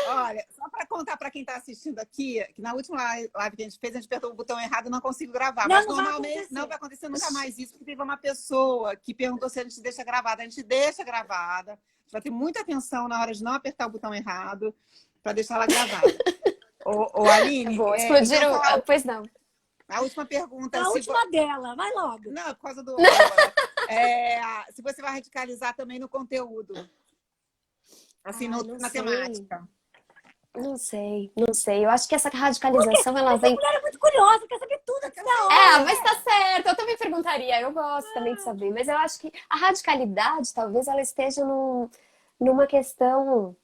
Speaker 2: Olha, só para contar para quem está assistindo aqui, que na última live que a gente fez, a gente apertou o botão errado e não conseguiu gravar. Mas normalmente não vai acontecer nunca mais isso, porque teve uma pessoa que perguntou se a gente deixa gravada. A gente deixa gravada. A gente vai ter muita atenção na hora de não apertar o botão errado para deixar ela gravada. Ô, Aline...
Speaker 3: Explodiram... Pois não.
Speaker 2: A última pergunta.
Speaker 1: A última dela, vai logo.
Speaker 2: Não, por causa do... se você vai radicalizar também no conteúdo. Assim, na temática.
Speaker 3: Não sei. Eu acho que essa radicalização, ela vem...
Speaker 1: A mulher é muito curiosa, quer saber tudo aqui da hora.
Speaker 3: Mas tá certo, eu também perguntaria, eu gosto também de saber, mas eu acho que a radicalidade, talvez ela esteja numa questão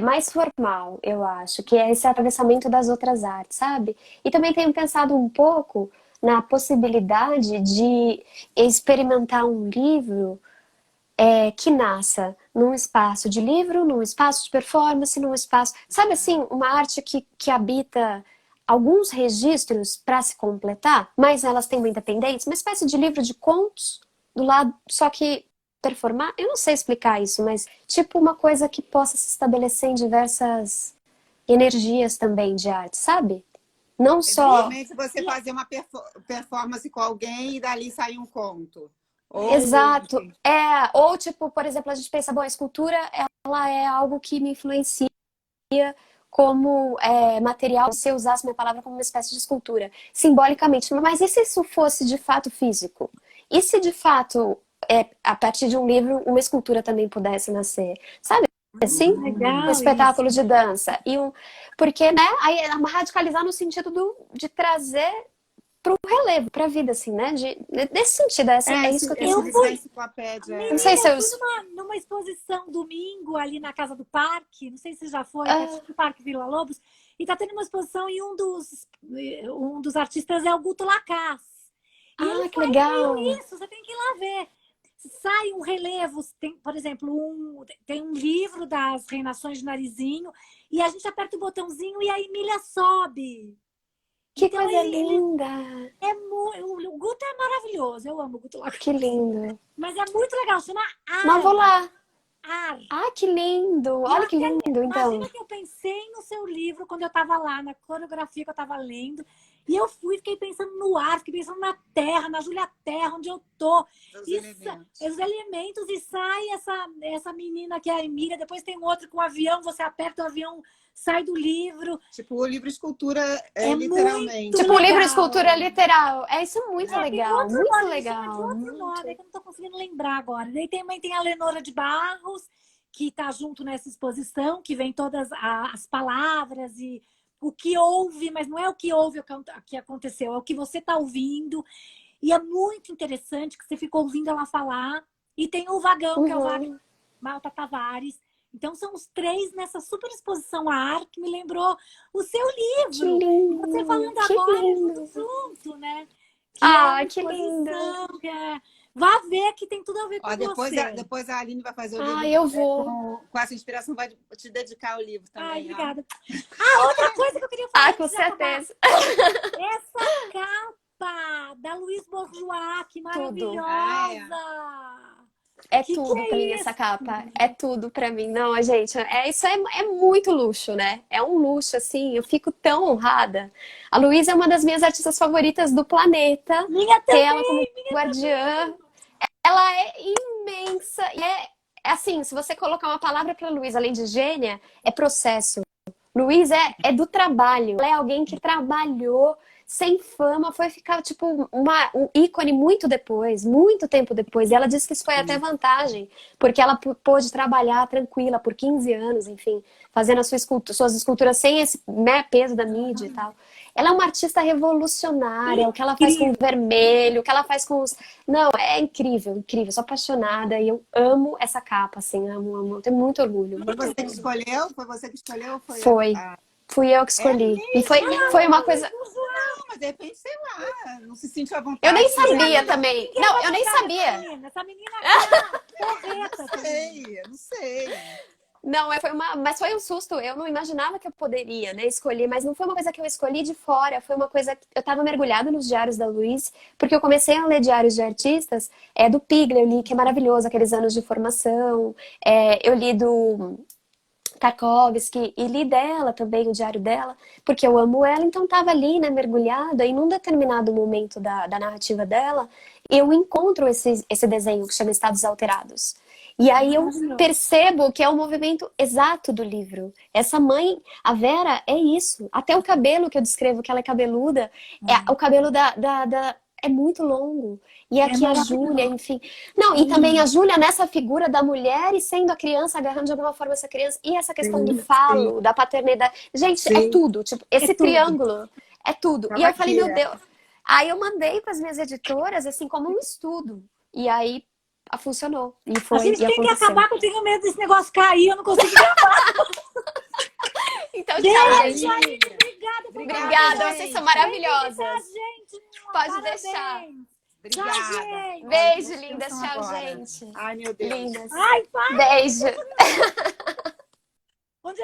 Speaker 3: mais formal, eu acho, que é esse atravessamento das outras artes, sabe? E também tenho pensado um pouco na possibilidade de experimentar um livro que nasça num espaço de livro, num espaço de performance, num espaço... Sabe assim, uma arte que habita alguns registros para se completar, mas elas têm uma independência, uma espécie de livro de contos do lado, só que performar... Eu não sei explicar isso, mas tipo uma coisa que possa se estabelecer em diversas energias também de arte, sabe? Não só...
Speaker 2: Realmente você fazer uma performance com alguém e dali sair um conto.
Speaker 3: Exato. Ou tipo, por exemplo, a gente pensa, bom, a escultura ela é algo que me influencia como material, se eu usasse minha palavra como uma espécie de escultura, simbolicamente. Mas e se isso fosse de fato físico? E se de fato, a partir de um livro, uma escultura também pudesse nascer? Sabe? Assim,
Speaker 1: Legal,
Speaker 3: um espetáculo
Speaker 1: isso.
Speaker 3: de dança. Porque, né, aí radicalizar no sentido de trazer pro relevo, pra vida, assim, né? Nesse sentido, é isso que eu quero dizer.
Speaker 2: Enciclopédia.
Speaker 3: Não sei se eu...
Speaker 1: fui numa exposição domingo ali na Casa do Parque, não sei se já foi, no Parque Vila Lobos, e tá tendo uma exposição e um dos artistas é o Guto Lacaz. E ele
Speaker 3: que
Speaker 1: faz
Speaker 3: legal!
Speaker 1: meio isso, você tem que ir lá ver. Sai um relevo, por exemplo, tem um livro das Reinações de Narizinho, e a gente aperta o botãozinho e a Emília sobe.
Speaker 3: Que
Speaker 1: Então,
Speaker 3: coisa linda!
Speaker 1: O Guto é maravilhoso, eu amo o Guto Lacaz.
Speaker 3: Que lindo!
Speaker 1: Mas é muito legal, chama Ar.
Speaker 3: Mas vou lá!
Speaker 1: Ar.
Speaker 3: Que lindo! Olha que lindo, então!
Speaker 1: Imagina que eu pensei no seu livro quando eu estava lá, na coreografia que eu estava lendo, e eu fiquei pensando no ar, fiquei pensando na terra, na Júlia Terra, onde eu tô. Os elementos, e sai essa menina que é a Emília, depois tem um outro com o avião, você aperta o avião, sai do livro.
Speaker 2: Tipo, o livro escultura literalmente.
Speaker 3: Tipo, o livro escultura literal. Isso é muito legal,
Speaker 1: tem
Speaker 3: muito legal.
Speaker 1: Outro nome, que eu não estou conseguindo lembrar agora. Daí também tem a Lenora de Barros, que está junto nessa exposição, que vem todas as palavras e o que houve, mas não é o que houve, o que aconteceu, é o que você está ouvindo. E é muito interessante que você ficou ouvindo ela falar. E tem o Vagão, que é o Wagner Malta Tavares. Então, são os três nessa super exposição ar que me lembrou o seu livro.
Speaker 3: Que lindo!
Speaker 1: Você falando agora é tudo junto, né?
Speaker 3: Que lindo!
Speaker 1: Vá ver que tem tudo a ver com você.
Speaker 2: Depois a Aline vai fazer o livro.
Speaker 3: Eu vou.
Speaker 2: Com essa inspiração, vai te dedicar ao livro também.
Speaker 1: Obrigada. Outra coisa que eu queria falar.
Speaker 3: Com certeza.
Speaker 1: Essa capa da Louise Bourgeois, que maravilhosa!
Speaker 3: Tudo pra mim essa capa. É tudo pra mim. Não, gente, isso é muito luxo, né? É um luxo, assim, eu fico tão honrada. A Louise é uma das minhas artistas favoritas do planeta.
Speaker 1: Minha
Speaker 3: ter
Speaker 1: também,
Speaker 3: ela como guardiã. Ela é imensa. E assim, se você colocar uma palavra pra Louise, além de gênia, é processo. Louise é do trabalho. Ela é alguém que trabalhou sem fama, foi ficar tipo um ícone muito tempo depois. E ela disse que isso foi até vantagem, porque ela pôde trabalhar tranquila por 15 anos, enfim, fazendo suas esculturas sem esse peso da mídia e tal. Ela é uma artista revolucionária, o que ela faz com o vermelho, o que ela faz com os... Não, é incrível, incrível. Sou apaixonada e eu amo essa capa, assim, amo. Tenho muito orgulho.
Speaker 2: Foi você que escolheu? Foi você que escolheu?
Speaker 3: Foi. Fui eu que escolhi. E foi uma coisa...
Speaker 2: Não, mas de repente, sei lá, não se sentiu à vontade.
Speaker 3: Eu nem sabia também. Não, eu nem sabia.
Speaker 1: Essa menina é correta.
Speaker 2: Não sei.
Speaker 3: Não, mas foi um susto. Eu não imaginava que eu poderia, né, escolher, mas não foi uma coisa que eu escolhi de fora, foi uma coisa que eu estava mergulhada nos diários da Louise, porque eu comecei a ler diários de artistas, do Piglia, eu li, que é maravilhoso, aqueles anos de formação, eu li do Tarkovsky, e li dela também, o diário dela, porque eu amo ela, então estava ali, né, mergulhada, e num determinado momento da narrativa dela, eu encontro esse desenho que chama Estados Alterados. E aí eu
Speaker 1: Maravilhoso.
Speaker 3: percebo que é o movimento exato do livro. Essa mãe, a Vera, é isso. Até o cabelo que eu descrevo, que ela é cabeluda, o cabelo é muito longo. E
Speaker 1: É
Speaker 3: aqui a Júlia,
Speaker 1: maravilhoso.
Speaker 3: enfim. Não, e também a Júlia nessa figura da mulher e sendo a criança, agarrando de alguma forma essa criança. E essa questão do
Speaker 2: Sim,
Speaker 3: falo, da paternidade. Gente, é
Speaker 2: sim.
Speaker 3: tudo. Tipo, esse
Speaker 1: tudo.
Speaker 3: triângulo é tudo. E
Speaker 2: Tava
Speaker 3: eu falei,
Speaker 2: aqui,
Speaker 3: meu Deus. Aí eu mandei para as minhas editoras, assim, como um estudo. E aí funcionou. E
Speaker 1: A
Speaker 3: foi,
Speaker 1: gente
Speaker 3: e
Speaker 1: tem que
Speaker 3: aconteceu.
Speaker 1: acabar, que eu tenho medo desse negócio cair, eu não consigo gravar.
Speaker 3: Então, tchau,
Speaker 1: Beijo,
Speaker 3: gente.
Speaker 1: Aline, obrigada por
Speaker 3: Obrigada,
Speaker 2: gente.
Speaker 3: vocês são
Speaker 1: Vem
Speaker 3: maravilhosas.
Speaker 1: visitar a gente.
Speaker 3: Pode
Speaker 1: Parabéns.
Speaker 3: deixar.
Speaker 1: Tchau,
Speaker 2: Obrigada.
Speaker 1: gente.
Speaker 3: Beijo,
Speaker 2: Presta
Speaker 3: lindas.
Speaker 2: atenção
Speaker 3: Tchau,
Speaker 2: agora.
Speaker 3: gente.
Speaker 2: Ai, meu Deus.
Speaker 3: Lindas.
Speaker 1: Ai, pai,
Speaker 3: Beijo.
Speaker 1: onde é